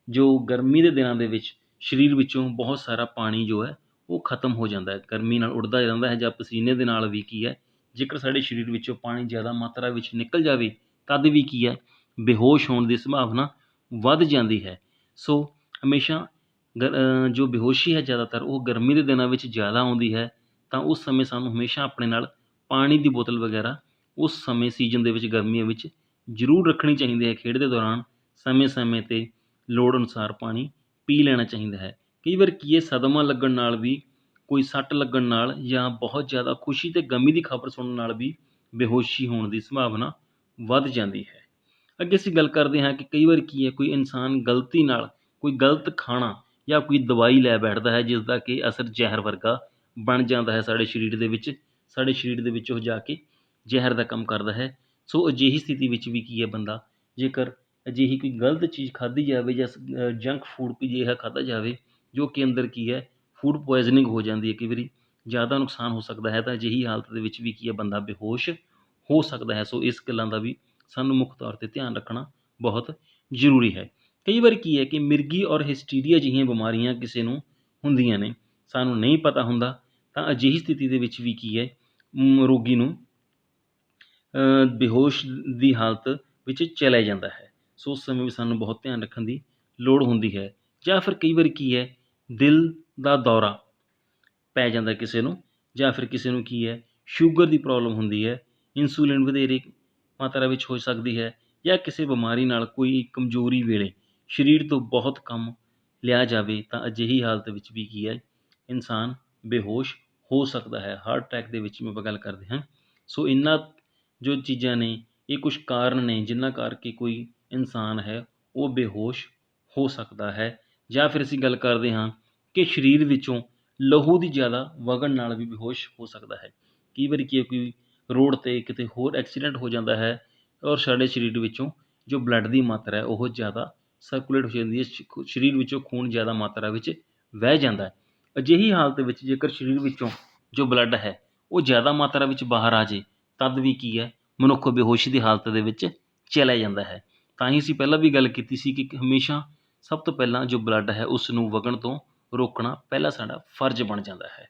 ਜੋ ਗਰਮੀ ਦੇ ਦਿਨਾਂ ਦੇ ਵਿੱਚ ਸਰੀਰ ਵਿੱਚੋਂ ਬਹੁਤ ਸਾਰਾ ਪਾਣੀ ਜੋ ਹੈ ਉਹ ਖਤਮ ਹੋ ਜਾਂਦਾ ਹੈ, ਗਰਮੀ ਨਾਲ ਉੱਡਦਾ ਰਹਿੰਦਾ ਹੈ, ਜਾਂ ਪਸੀਨੇ ਦੇ ਨਾਲ ਵੀ ਕੀ ਹੈ, ਜੇਕਰ ਸਾਡੇ ਸਰੀਰ ਵਿੱਚੋਂ ਪਾਣੀ ਜ਼ਿਆਦਾ ਮਾਤਰਾ ਵਿੱਚ ਨਿਕਲ ਜਾਵੇ ਤਦ ਵੀ ਕੀ ਹੈ, ਬੇਹੋਸ਼ ਹੋਣ ਦੀ ਸੰਭਾਵਨਾ ਵੱਧ ਜਾਂਦੀ ਹੈ। ਸੋ ਹਮੇਸ਼ਾ ਜੋ ਬੇਹੋਸ਼ੀ ਹੈ ਜ਼ਿਆਦਾਤਰ ਉਹ ਗਰਮੀ ਦੇ ਦਿਨਾਂ ਵਿੱਚ ਜ਼ਿਆਦਾ ਆਉਂਦੀ ਹੈ, ਤਾਂ ਉਸ ਸਮੇਂ ਸਾਨੂੰ ਹਮੇਸ਼ਾ ਆਪਣੇ ਨਾਲ ਪਾਣੀ ਦੀ ਬੋਤਲ ਵਗੈਰਾ ਉਸ ਸਮੇਂ ਸੀਜ਼ਨ ਦੇ ਵਿੱਚ ਗਰਮੀਆਂ ਵਿੱਚ ਜ਼ਰੂਰ ਰੱਖਣੀ ਚਾਹੀਦੀ ਹੈ। ਖੇਡ ਦੇ ਦੌਰਾਨ ਸਮੇਂ ਸਮੇਂ 'ਤੇ ਲੋੜ ਅਨੁਸਾਰ ਪਾਣੀ ਪੀ ਲੈਣਾ ਚਾਹੀਦਾ ਹੈ। ਕਈ ਵਾਰ ਕੀ ਹੈ, ਸਦਮਾ ਲੱਗਣ ਨਾਲ ਵੀ, ਕੋਈ ਸੱਟ ਲੱਗਣ ਨਾਲ, ਜਾਂ ਬਹੁਤ ਜ਼ਿਆਦਾ ਖੁਸ਼ੀ ਅਤੇ ਗਮੀ ਦੀ ਖਬਰ ਸੁਣਨ ਨਾਲ ਵੀ ਬੇਹੋਸ਼ੀ ਹੋਣ ਦੀ ਸੰਭਾਵਨਾ ਵੱਧ ਜਾਂਦੀ ਹੈ। ਅੱਗੇ ਅਸੀਂ ਗੱਲ ਕਰਦੇ ਹਾਂ ਕਿ ਕਈ ਵਾਰ ਕੀ ਹੈ, ਕੋਈ ਇਨਸਾਨ ਗਲਤੀ ਨਾਲ ਕੋਈ ਗਲਤ ਖਾਣਾ ਜਾਂ ਕੋਈ ਦਵਾਈ ਲੈ ਬੈਠਦਾ ਹੈ, ਜਿਸ ਦਾ ਕਿ ਅਸਰ ਜ਼ਹਿਰ ਵਰਗਾ ਬਣ ਜਾਂਦਾ ਹੈ ਸਾਡੇ ਸਰੀਰ ਦੇ ਵਿੱਚ, ਸਾਡੇ ਸਰੀਰ ਦੇ ਵਿੱਚ ਉਹ ਜਾ ਕੇ ਜ਼ਹਿਰ ਦਾ ਕੰਮ ਕਰਦਾ ਹੈ। ਸੋ ਅਜਿਹੀ ਸਥਿਤੀ ਵਿੱਚ ਵੀ ਕੀ ਹੈ, ਬੰਦਾ ਜੇਕਰ ਅਜਿਹੀ ਕੋਈ ਗਲਤ ਚੀਜ਼ ਖਾਧੀ ਜਾਵੇ ਜਾਂ ਜੰਕ ਫੂਡ ਕੋਈ ਅਜਿਹਾ ਖਾਧਾ ਜਾਵੇ ਜੋ ਕਿ ਅੰਦਰ ਕੀ ਹੈ, ਫੂਡ ਪੁਆਇਜ਼ਨਿੰਗ ਹੋ ਜਾਂਦੀ ਹੈ, ਕਈ ਵਾਰੀ ਜ਼ਿਆਦਾ ਨੁਕਸਾਨ ਹੋ ਸਕਦਾ ਹੈ, ਤਾਂ ਅਜਿਹੀ ਹਾਲਤ ਦੇ ਵਿੱਚ ਵੀ ਕੀ ਹੈ, ਬੰਦਾ ਬੇਹੋਸ਼ ਹੋ ਸਕਦਾ ਹੈ। ਸੋ ਇਸ ਗੱਲਾਂ ਦਾ ਵੀ ਸਾਨੂੰ ਮੁੱਖ ਤੌਰ 'ਤੇ ਧਿਆਨ ਰੱਖਣਾ ਬਹੁਤ ਜ਼ਰੂਰੀ ਹੈ। ਕਈ ਵਾਰ ਕੀ ਹੈ ਕਿ ਮਿਰਗੀ ਔਰ ਹਿਸਟੀਰੀਆ ਜਿਹੀਆਂ ਬਿਮਾਰੀਆਂ ਕਿਸੇ ਨੂੰ ਹੁੰਦੀਆਂ ਨੇ, ਸਾਨੂੰ ਨਹੀਂ ਪਤਾ ਹੁੰਦਾ, ਤਾਂ ਅਜਿਹੀ ਸਥਿਤੀ ਦੇ ਵਿੱਚ ਵੀ ਕੀ ਹੈ, ਰੋਗੀ ਨੂੰ ਬੇਹੋਸ਼ ਦੀ ਹਾਲਤ ਵਿੱਚ ਚਲਿਆ ਜਾਂਦਾ ਹੈ। ਸੋ ਉਸ ਸਮੇਂ ਵੀ ਸਾਨੂੰ ਬਹੁਤ ਧਿਆਨ ਰੱਖਣ ਦੀ ਲੋੜ ਹੁੰਦੀ ਹੈ। ਜਾਂ ਫਿਰ ਕਈ ਵਾਰ ਕੀ ਹੈ, ਦਿਲ ਦਾ ਦੌਰਾ ਪੈ ਜਾਂਦਾ ਕਿਸੇ ਨੂੰ, ਜਾਂ ਫਿਰ ਕਿਸੇ ਨੂੰ ਕੀ ਹੈ, ਸ਼ੂਗਰ ਦੀ ਪ੍ਰੋਬਲਮ ਹੁੰਦੀ ਹੈ, ਇਨਸੂਲਿਨ ਵਧੇਰੇ ਮਾਤਰਾ ਵਿੱਚ ਹੋ ਸਕਦੀ ਹੈ, ਜਾਂ ਕਿਸੇ ਬਿਮਾਰੀ ਨਾਲ ਕੋਈ ਕਮਜ਼ੋਰੀ ਵੇਲੇ ਸਰੀਰ ਤੋਂ ਬਹੁਤ ਕੰਮ ਲਿਆ ਜਾਵੇ, ਤਾਂ ਅਜਿਹੀ ਹਾਲਤ ਵਿੱਚ ਵੀ ਕੀ ਹੈ, ਇਨਸਾਨ ਬੇਹੋਸ਼ ਹੋ ਸਕਦਾ ਹੈ। ਹਾਰਟ ਅਟੈਕ ਦੇ ਵਿੱਚ ਵੀ ਆਪਾਂ ਗੱਲ ਕਰਦੇ ਹਾਂ। ਸੋ ਇਹਨਾਂ ਜੋ ਚੀਜ਼ਾਂ ਨੇ, ਇਹ ਕੁਛ ਕਾਰਨ ਨੇ ਜਿਨ੍ਹਾਂ ਕਰਕੇ ਕੋਈ ਇਨਸਾਨ ਹੈ ਉਹ ਬੇਹੋਸ਼ ਹੋ ਸਕਦਾ ਹੈ। ਜਾਂ ਫਿਰ ਅਸੀਂ ਗੱਲ ਕਰਦੇ ਹਾਂ ਕਿ ਸਰੀਰ ਵਿੱਚੋਂ ਲਹੂ ਦੀ ਜ਼ਿਆਦਾ ਵਗਣ ਨਾਲ ਵੀ ਬੇਹੋਸ਼ ਹੋ ਸਕਦਾ ਹੈ। ਕਈ ਵਾਰੀ ਕੀ ਕੋਈ ਰੋਡ 'ਤੇ ਕਿਤੇ ਹੋਰ ਐਕਸੀਡੈਂਟ ਹੋ ਜਾਂਦਾ ਹੈ ਔਰ ਸਾਡੇ ਸਰੀਰ ਵਿੱਚੋਂ ਜੋ ਬਲੱਡ ਦੀ ਮਾਤਰਾ ਹੈ ਉਹ ਜ਼ਿਆਦਾ ਸਰਕੂਲੇਟ ਹੋ ਜਾਂਦੀ ਹੈ, ਸਰੀਰ ਵਿੱਚੋਂ ਖੂਨ ਜ਼ਿਆਦਾ ਮਾਤਰਾ ਵਿੱਚ ਵਹਿ ਜਾਂਦਾ ਹੈ। ਅਜਿਹੀ ਹਾਲਤ ਵਿੱਚ ਜੇਕਰ ਸਰੀਰ ਵਿੱਚੋਂ ਜੋ ਬਲੱਡ ਹੈ ਉਹ ਜ਼ਿਆਦਾ ਮਾਤਰਾ ਵਿੱਚ ਬਾਹਰ ਆ ਜਾਏ, ਤਦ ਵੀ ਕੀ ਹੈ, ਮਨੁੱਖ ਬੇਹੋਸ਼ੀ ਦੀ ਹਾਲਤ ਦੇ ਵਿੱਚ ਚਲਿਆ ਜਾਂਦਾ ਹੈ। ਤਾਂ ਹੀ ਅਸੀਂ ਪਹਿਲਾਂ ਵੀ ਗੱਲ ਕੀਤੀ ਸੀ ਕਿ ਹਮੇਸ਼ਾ ਸਭ ਤੋਂ ਪਹਿਲਾਂ ਜੋ ਬਲੱਡ ਹੈ ਉਸ ਨੂੰ ਵਗਣ ਤੋਂ ਰੋਕਣਾ ਪਹਿਲਾਂ ਸਾਡਾ ਫਰਜ਼ ਬਣ ਜਾਂਦਾ ਹੈ।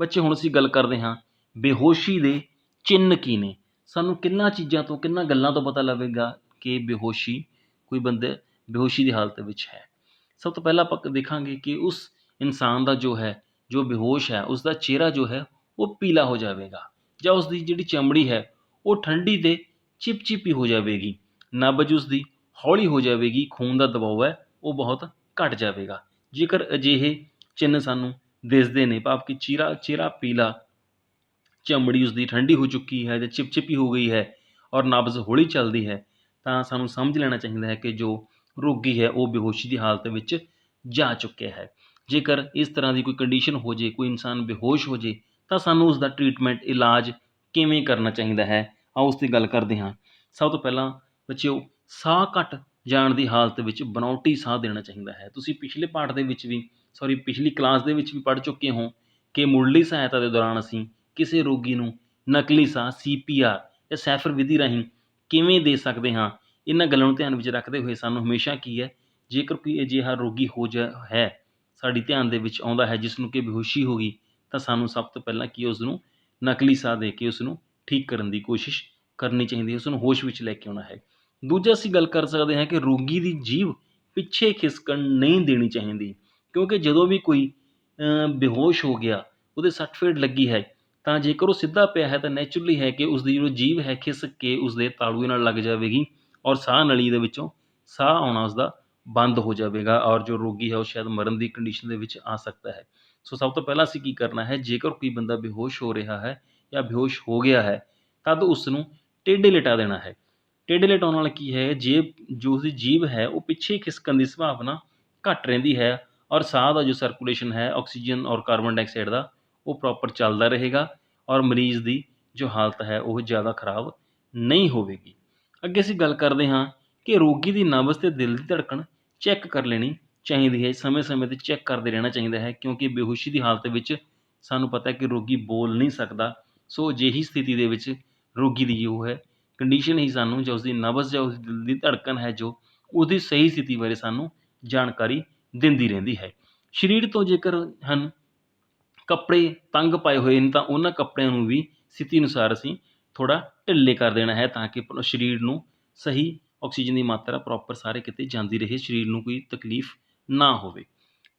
ਬੱਚੇ, ਹੁਣ ਅਸੀਂ ਗੱਲ ਕਰਦੇ ਹਾਂ ਬੇਹੋਸ਼ੀ ਦੇ ਚਿੰਨ੍ਹ ਕੀ ਨੇ। ਸਾਨੂੰ ਕਿੰਨਾਂ ਚੀਜ਼ਾਂ ਤੋਂ, ਕਿੰਨਾਂ ਗੱਲਾਂ ਤੋਂ ਪਤਾ ਲੱਗੇਗਾ ਕਿ ਬੇਹੋਸ਼ੀ ਕੋਈ ਬੰਦੇ ਬੇਹੋਸ਼ੀ ਦੀ ਹਾਲਤ ਵਿੱਚ ਹੈ। ਸਭ ਤੋਂ ਪਹਿਲਾਂ ਆਪਾਂ ਦੇਖਾਂਗੇ ਕਿ ਉਸ ਇਨਸਾਨ ਦਾ ਜੋ ਹੈ, ਜੋ ਬੇਹੋਸ਼ ਹੈ, ਉਸ ਦਾ ਚਿਹਰਾ ਜੋ ਹੈ ਉਹ ਪੀਲਾ ਹੋ ਜਾਵੇਗਾ, ਜਾਂ ਉਸ ਦੀ ਜਿਹੜੀ ਚਮੜੀ ਹੈ ਉਹ ਠੰਡੀ ਅਤੇ ਚਿਪਚਿਪੀ ਹੋ ਜਾਵੇਗੀ, ਨਬਜ਼ ਉਸ ਦੀ ਹੌਲੀ ਹੋ ਜਾਵੇਗੀ, ਖੂਨ ਦਾ ਦਬਾਅ ਹੈ ਉਹ ਬਹੁਤ ਘੱਟ ਜਾਵੇਗਾ। ਜੇਕਰ ਅਜਿਹੇ ਚਿੰਨ੍ਹ ਸਾਨੂੰ ਦਿਸਦੇ ਨੇ, ਭਾਵ ਕਿ ਚਿਹਰਾ ਪੀਲਾ, ਚਮੜੀ ਉਸਦੀ ਠੰਡੀ ਹੋ ਚੁੱਕੀ ਹੈ ਅਤੇ ਚਿਪਚਿਪੀ ਹੋ ਗਈ ਹੈ ਔਰ ਨਬਜ਼ ਹੌਲੀ ਚੱਲਦੀ ਹੈ, ਤਾਂ ਸਾਨੂੰ ਸਮਝ ਲੈਣਾ ਚਾਹੀਦਾ ਹੈ ਕਿ ਜੋ ਰੋਗੀ ਹੈ ਉਹ ਬੇਹੋਸ਼ੀ ਦੀ ਹਾਲਤ ਵਿੱਚ ਜਾ ਚੁੱਕਿਆ ਹੈ। ਜੇਕਰ ਇਸ ਤਰ੍ਹਾਂ ਦੀ ਕੋਈ ਕੰਡੀਸ਼ਨ ਹੋ ਜੇ, ਕੋਈ ਇਨਸਾਨ ਬੇਹੋਸ਼ ਹੋ ਜੇ, ਤਾਂ ਸਾਨੂੰ ਉਸਦਾ ਟਰੀਟਮੈਂਟ, ਇਲਾਜ ਕਿਵੇਂ ਕਰਨਾ ਚਾਹੀਦਾ ਹੈ, ਆਓ ਉਸ 'ਤੇ ਗੱਲ ਕਰਦੇ ਹਾਂ। ਸਭ ਤੋਂ ਪਹਿਲਾਂ ਬੱਚਿਓ, ਸਾਹ ਘੱਟ ਜਾਣ ਦੀ ਹਾਲਤ ਵਿੱਚ ਬਨਾਉਟੀ ਸਾਹ ਦੇਣਾ ਚਾਹੀਦਾ ਹੈ। ਤੁਸੀਂ ਪਿਛਲੇ ਪਾਠ ਦੇ ਵਿੱਚ ਵੀ, ਪਿਛਲੀ ਕਲਾਸ ਦੇ ਵਿੱਚ ਵੀ ਪੜ੍ਹ ਚੁੱਕੇ ਹੋ ਕਿ ਮੁੱਢਲੀ ਸਹਾਇਤਾ ਦੇ ਦੌਰਾਨ ਅਸੀਂ ਕਿਸੇ ਰੋਗੀ ਨੂੰ ਨਕਲੀ ਸਾਹ CPR ਜਾਂ ਸੈਫਰ ਵਿਧੀ ਰਾਹੀਂ ਕਿਵੇਂ ਦੇ ਸਕਦੇ ਹਾਂ। ਇਹਨਾਂ ਗੱਲਾਂ ਨੂੰ ਧਿਆਨ ਵਿੱਚ ਰੱਖਦੇ ਹੋਏ ਸਾਨੂੰ ਹਮੇਸ਼ਾ ਕੀ ਹੈ, ਜੇਕਰ ਕੋਈ ਅਜਿਹਾ ਰੋਗੀ ਹੈ ਸਾਡੀ ਧਿਆਨ ਦੇ ਵਿੱਚ ਆਉਂਦਾ ਹੈ ਜਿਸ ਨੂੰ ਕਿ ਬੇਹੋਸ਼ੀ ਹੋ ਗਈ, ਤਾਂ ਸਾਨੂੰ ਸਭ ਤੋਂ ਪਹਿਲਾਂ ਕੀ ਉਸ ਨੂੰ ਨਕਲੀ ਸਾਹ ਦੇ ਕੇ ਉਸ ਨੂੰ ਠੀਕ ਕਰਨ ਦੀ ਕੋਸ਼ਿਸ਼ ਕਰਨੀ ਚਾਹੀਦੀ ਹੈ, ਉਸ ਨੂੰ ਹੋਸ਼ ਵਿੱਚ ਲੈ ਕੇ ਆਉਣਾ ਹੈ। ਦੂਜਾ ਅਸੀਂ ਗੱਲ ਕਰ ਸਕਦੇ ਹਾਂ ਕਿ ਰੋਗੀ ਦੀ ਜੀਭ ਪਿੱਛੇ ਖਿਸਕਣ ਨਹੀਂ ਦੇਣੀ ਚਾਹੀਦੀ, ਕਿਉਂਕਿ ਜਦੋਂ ਵੀ ਕੋਈ ਬੇਹੋਸ਼ ਹੋ ਗਿਆ, ਉਹਦੇ ਸੱਟ ਫੇਟ ਲੱਗੀ ਹੈ, ਤਾਂ ਜੇਕਰ ਉਹ ਸਿੱਧਾ ਪਿਆ ਹੈ ਤਾਂ ਨੈਚੁਰਲੀ ਹੈ ਕਿ ਉਸਦੀ ਜਿਹੜੀ ਜੀਭ ਹੈ ਖਿਸਕ ਕੇ ਉਸਦੇ ਤਾਲੂਏ ਨਾਲ ਲੱਗ ਜਾਵੇਗੀ ਔਰ ਸਾਹ ਨਲੀ ਦੇ ਵਿੱਚੋਂ ਸਾਹ ਆਉਣਾ ਉਸਦਾ ਬੰਦ ਹੋ ਜਾਵੇਗਾ ਔਰ ਜੋ ਰੋਗੀ ਹੈ ਉਹ ਸ਼ਾਇਦ ਮਰਨ ਦੀ ਕੰਡੀਸ਼ਨ ਦੇ ਵਿੱਚ ਆ ਸਕਦਾ ਹੈ। ਸੋ ਸਭ ਤੋਂ ਪਹਿਲਾਂ ਅਸੀਂ ਕੀ ਕਰਨਾ ਹੈ, ਜੇਕਰ ਕੋਈ ਬੰਦਾ ਬੇਹੋਸ਼ ਹੋ ਰਿਹਾ ਹੈ ਜਾਂ ਬੇਹੋਸ਼ ਹੋ ਗਿਆ ਹੈ, ਤਦ ਉਸ ਨੂੰ ਟੇਢੇ ਲਿਟਾ ਦੇਣਾ ਹੈ। ਟੇਢੇ ਲਿਟਾਉਣ ਨਾਲ ਕੀ ਹੈ, ਜੋ ਉਸਦੀ ਜੀਭ ਹੈ ਉਹ ਪਿੱਛੇ ਖਿਸਕਣ ਦੀ ਸੰਭਾਵਨਾ ਘੱਟ ਰਹਿੰਦੀ ਹੈ ਔਰ ਸਾਹ ਦਾ ਜੋ ਸਰਕੂਲੇਸ਼ਨ ਹੈ ਆਕਸੀਜਨ ਔਰ ਕਾਰਬਨ ਡਾਈਆਕਸਾਈਡ ਦਾ ਉਹ ਪ੍ਰੋਪਰ ਚੱਲਦਾ ਰਹੇਗਾ ਔਰ ਮਰੀਜ਼ ਦੀ ਜੋ ਹਾਲਤ ਹੈ ਉਹ ਜ਼ਿਆਦਾ ਖਰਾਬ ਨਹੀਂ ਹੋਵੇਗੀ। ਅੱਗੇ ਅਸੀਂ ਗੱਲ ਕਰਦੇ ਹਾਂ ਕਿ ਰੋਗੀ ਦੀ ਨਬਜ਼ ਅਤੇ ਦਿਲ ਦੀ ਧੜਕਣ ਚੈੱਕ ਕਰ ਲੈਣੀ ਚਾਹੀਦੀ ਹੈ, ਸਮੇਂ-ਸਮੇਂ 'ਤੇ ਚੈੱਕ ਕਰਦੇ ਰਹਿਣਾ ਚਾਹੀਦਾ ਹੈ, ਕਿਉਂਕਿ ਬੇਹੋਸ਼ੀ ਦੀ ਹਾਲਤ ਵਿੱਚ ਸਾਨੂੰ ਪਤਾ ਹੈ ਕਿ ਰੋਗੀ ਬੋਲ ਨਹੀਂ ਸਕਦਾ। ਸੋ ਅਜਿਹੀ ਸਥਿਤੀ ਦੇ ਵਿੱਚ ਰੋਗੀ ਦੀ ਜੋ ਹੈ ਕੰਡੀਸ਼ਨ ਹੀ ਸਾਨੂੰ ਜਾਂ ਉਸਦੀ ਨਬਜ਼ ਜਾਂ ਉਸਦੀ ਦਿਲ ਦੀ ਧੜਕਣ ਹੈ ਜੋ ਉਹਦੀ ਸਹੀ ਸਥਿਤੀ ਬਾਰੇ ਸਾਨੂੰ ਜਾਣਕਾਰੀ ਦਿੰਦੀ ਰਹਿੰਦੀ ਹੈ। ਸਰੀਰ ਤੋਂ ਜੇਕਰ ਹਨ ਕੱਪੜੇ ਤੰਗ ਪਾਏ ਹੋਏ ਨੇ ਤਾਂ ਉਹਨਾਂ ਕੱਪੜਿਆਂ ਨੂੰ ਵੀ ਸਥਿਤੀ ਅਨੁਸਾਰ ਅਸੀਂ ਥੋੜ੍ਹਾ ਢਿੱਲੇ ਕਰ ਦੇਣਾ ਹੈ, ਤਾਂ ਕਿ ਸਰੀਰ ਨੂੰ ਸਹੀ ਆਕਸੀਜਨ ਦੀ ਮਾਤਰਾ ਪ੍ਰੋਪਰ ਸਾਰੇ ਕਿਤੇ ਜਾਂਦੀ ਰਹੇ, ਸਰੀਰ ਨੂੰ ਕੋਈ ਤਕਲੀਫ ਨਾ ਹੋਵੇ।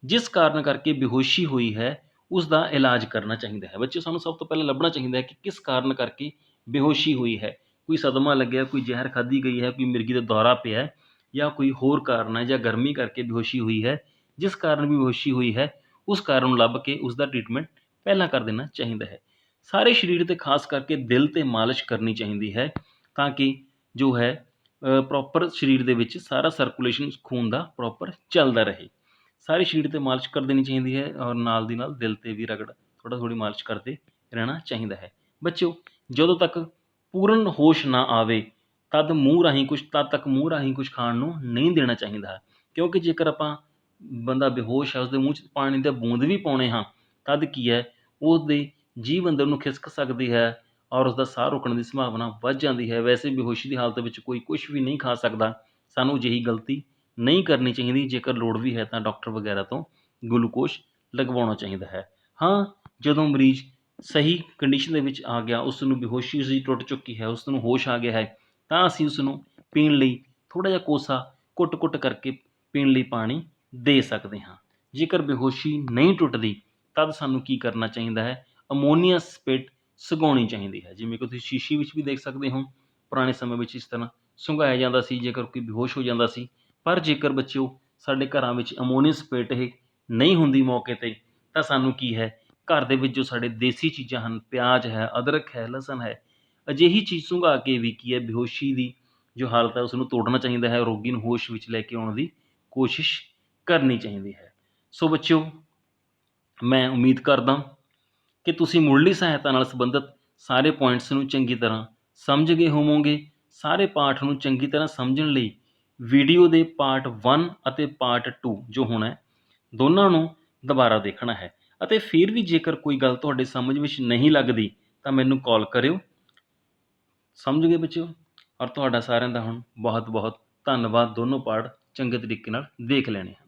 ਜਿਸ ਕਾਰਨ ਕਰਕੇ ਬੇਹੋਸ਼ੀ ਹੋਈ ਹੈ ਉਸ ਦਾ ਇਲਾਜ ਕਰਨਾ ਚਾਹੀਦਾ ਹੈ। ਬੱਚਿਓ, ਸਾਨੂੰ ਸਭ ਤੋਂ ਪਹਿਲਾਂ ਲੱਭਣਾ ਚਾਹੀਦਾ ਹੈ ਕਿ ਕਿਸ ਕਾਰਨ ਕਰਕੇ ਬੇਹੋਸ਼ੀ ਹੋਈ ਹੈ। ਕੋਈ ਸਦਮਾ ਲੱਗਿਆ, ਕੋਈ ਜ਼ਹਿਰ ਖਾਧੀ ਗਈ ਹੈ, ਕੋਈ ਮਿਰਗੀ ਦਾ ਦੌਰਾ ਪਿਆ ਹੈ, ਜਾਂ ਕੋਈ ਹੋਰ ਕਾਰਨ ਹੈ, ਜਾਂ ਗਰਮੀ ਕਰਕੇ ਬੇਹੋਸ਼ੀ ਹੋਈ ਹੈ। ਜਿਸ ਕਾਰਨ ਵੀ ਬੇਹੋਸ਼ੀ ਹੋਈ ਹੈ ਉਸ ਕਾਰਨ ਨੂੰ ਲੱਭ ਕੇ ਉਸ ਦਾ ਟਰੀਟਮੈਂਟ ਪਹਿਲਾਂ ਕਰ ਦੇਣਾ ਚਾਹੀਦਾ ਹੈ। ਸਾਰੇ ਸਰੀਰ 'ਤੇ ਖਾਸ ਕਰਕੇ ਦਿਲ 'ਤੇ ਮਾਲਿਸ਼ ਕਰਨੀ ਚਾਹੀਦੀ ਹੈ, ਤਾਂ ਕਿ ਜੋ ਹੈ ਪ੍ਰੋਪਰ ਸਰੀਰ ਦੇ ਵਿੱਚ ਸਾਰਾ ਸਰਕੂਲੇਸ਼ਨ ਖੂਨ ਦਾ ਪ੍ਰੋਪਰ ਚੱਲਦਾ ਰਹੇ। ਸਾਰੇ ਸਰੀਰ 'ਤੇ ਮਾਲਿਸ਼ ਕਰ ਦੇਣੀ ਚਾਹੀਦੀ ਹੈ ਔਰ ਨਾਲ ਦੀ ਨਾਲ ਦਿਲ 'ਤੇ ਵੀ ਥੋੜ੍ਹੀ ਮਾਲਿਸ਼ ਕਰਦੇ ਰਹਿਣਾ ਚਾਹੀਦਾ ਹੈ। ਬੱਚਿਓ, ਜਦੋਂ ਤੱਕ ਪੂਰਨ ਹੋਸ਼ ਨਾ ਆਵੇ ਤਦ ਤੱਕ ਮੂੰਹ ਰਾਹੀਂ ਕੁਛ ਖਾਣ ਨੂੰ ਨਹੀਂ ਦੇਣਾ ਚਾਹੀਦਾ, ਕਿਉਂਕਿ ਜੇਕਰ ਆਪਾਂ ਬੰਦਾ ਬੇਹੋਸ਼ ਹੈ ਉਸਦੇ ਮੂੰਹ 'ਚ ਪਾਣੀ ਦਾ ਬੂੰਦ ਵੀ ਪਾਉਂਦੇ ਹਾਂ ਤਦ ਕੀ ਹੈ, ਉਹਦੇ ਜੀਭ ਅੰਦਰ ਨੂੰ ਖਿਸਕ ਸਕਦੀ ਹੈ ਔਰ ਉਸਦਾ ਸਾਹ ਰੁਕਣ ਦੀ ਸੰਭਾਵਨਾ ਵੱਧ ਜਾਂਦੀ ਹੈ। ਵੈਸੇ ਬੇਹੋਸ਼ੀ ਦੀ ਹਾਲਤ ਵਿੱਚ ਕੋਈ ਕੁਛ ਵੀ ਨਹੀਂ ਖਾ ਸਕਦਾ। ਸਾਨੂੰ ਅਜਿਹੀ ਗਲਤੀ ਨਹੀਂ ਕਰਨੀ ਚਾਹੀਦੀ। ਜੇਕਰ ਲੋੜ ਵੀ ਹੈ ਤਾਂ ਡਾਕਟਰ ਵਗੈਰਾ ਤੋਂ ਗਲੂਕੋਜ਼ ਲਗਵਾਉਣਾ ਚਾਹੀਦਾ ਹੈ। ਹਾਂ, ਜਦੋਂ ਮਰੀਜ਼ ਸਹੀ ਕੰਡੀਸ਼ਨ ਦੇ ਵਿੱਚ ਆ ਗਿਆ, ਉਸ ਨੂੰ ਬੇਹੋਸ਼ੀ ਉਸਦੀ ਟੁੱਟ ਚੁੱਕੀ ਹੈ, ਉਸ ਨੂੰ ਹੋਸ਼ ਆ ਗਿਆ ਹੈ, ਤਾਂ ਅਸੀਂ ਉਸ ਨੂੰ ਪੀਣ ਲਈ ਥੋੜ੍ਹਾ ਜਿਹਾ ਕੋਸਾ ਘੁੱਟ-ਘੁੱਟ ਕਰਕੇ ਪੀਣ ਲਈ ਪਾਣੀ ਦੇ ਸਕਦੇ ਹਾਂ। ਜੇਕਰ ਬੇਹੋਸ਼ੀ ਨਹੀਂ ਟੁੱਟਦੀ ਤਦ ਸਾਨੂੰ ਕੀ ਕਰਨਾ ਚਾਹੀਦਾ ਹੈ, ਅਮੋਨੀਆ ਸਪਿਰਟ ਸੁੰਘਾਉਣੀ ਚਾਹੀਦੀ ਹੈ। ਜਿਵੇਂ ਕਿ ਤੁਸੀਂ ਸ਼ੀਸ਼ੀ ਵਿੱਚ ਵੀ ਦੇਖ ਸਕਦੇ ਹੋ, ਪੁਰਾਣੇ ਸਮੇਂ ਵਿੱਚ ਇਸ ਤਰ੍ਹਾਂ ਸੁੰਘਾਇਆ ਜਾਂਦਾ ਸੀ ਜੇਕਰ ਕੋਈ ਬੇਹੋਸ਼ ਹੋ ਜਾਂਦਾ ਸੀ। ਪਰ ਜੇਕਰ ਬੱਚਿਓ ਸਾਡੇ ਘਰਾਂ ਵਿੱਚ ਅਮੋਨੀਆ ਸਪਿਰਟ ਇਹ ਨਹੀਂ ਹੁੰਦੀ ਮੌਕੇ 'ਤੇ, ਤਾਂ ਸਾਨੂੰ ਕੀ ਹੈ, ਘਰ ਦੇ ਵਿੱਚ ਜੋ ਸਾਡੇ ਦੇਸੀ ਚੀਜ਼ਾਂ ਹਨ, ਪਿਆਜ਼ ਹੈ, ਅਦਰਕ ਹੈ, ਲਸਣ ਹੈ, ਅਜਿਹੀ ਚੀਜ਼ ਸੁੰਘਾ ਕੇ ਵੀ ਕੀ ਹੈ ਬੇਹੋਸ਼ੀ ਦੀ ਜੋ ਹਾਲਤ ਹੈ ਉਸ ਨੂੰ ਤੋੜਨਾ ਚਾਹੀਦਾ ਹੈ, ਰੋਗੀ ਨੂੰ ਹੋਸ਼ ਵਿੱਚ ਲੈ ਕੇ ਆਉਣ ਦੀ ਕੋਸ਼ਿਸ਼ ਕਰਨੀ ਚਾਹੀਦੀ ਹੈ। ਸੋ ਬੱਚਿਓ, ਮੈਂ ਉਮੀਦ ਕਰਦਾ ਕਿ ਤੁਸੀਂ ਮੁੱਢਲੀ ਸਹਾਇਤਾ ਨਾਲ ਸੰਬੰਧਿਤ ਸਾਰੇ ਪੁਆਇੰਟਸ ਨੂੰ ਚੰਗੀ ਤਰ੍ਹਾਂ ਸਮਝ ਗਏ ਹੋਵੋਗੇ। ਸਾਰੇ ਪਾਠ ਨੂੰ ਚੰਗੀ ਤਰ੍ਹਾਂ ਸਮਝਣ ਲਈ ਵੀਡੀਓ ਦੇ ਪਾਰਟ 1 ਅਤੇ ਪਾਰਟ 2 ਜੋ ਹੋਣਾ ਹੈ, ਦੋਨਾਂ ਨੂੰ ਦੁਬਾਰਾ ਦੇਖਣਾ ਹੈ। ਅਤੇ ਫਿਰ ਵੀ ਜੇਕਰ ਕੋਈ ਗੱਲ ਤੁਹਾਡੇ ਸਮਝ ਵਿੱਚ ਨਹੀਂ ਲੱਗਦੀ ਤਾਂ ਮੈਨੂੰ ਕਾਲ ਕਰਿਓ। ਸਮਝ ਗਏ ਬੱਚਿਓ? ਔਰ ਤੁਹਾਡਾ ਸਾਰਿਆਂ ਦਾ ਹੁਣ ਬਹੁਤ ਬਹੁਤ ਧੰਨਵਾਦ। ਦੋਨੋਂ ਪਾਰਟ ਚੰਗੇ ਤਰੀਕੇ ਨਾਲ ਦੇਖ ਲੈਣੇ ਹਨ।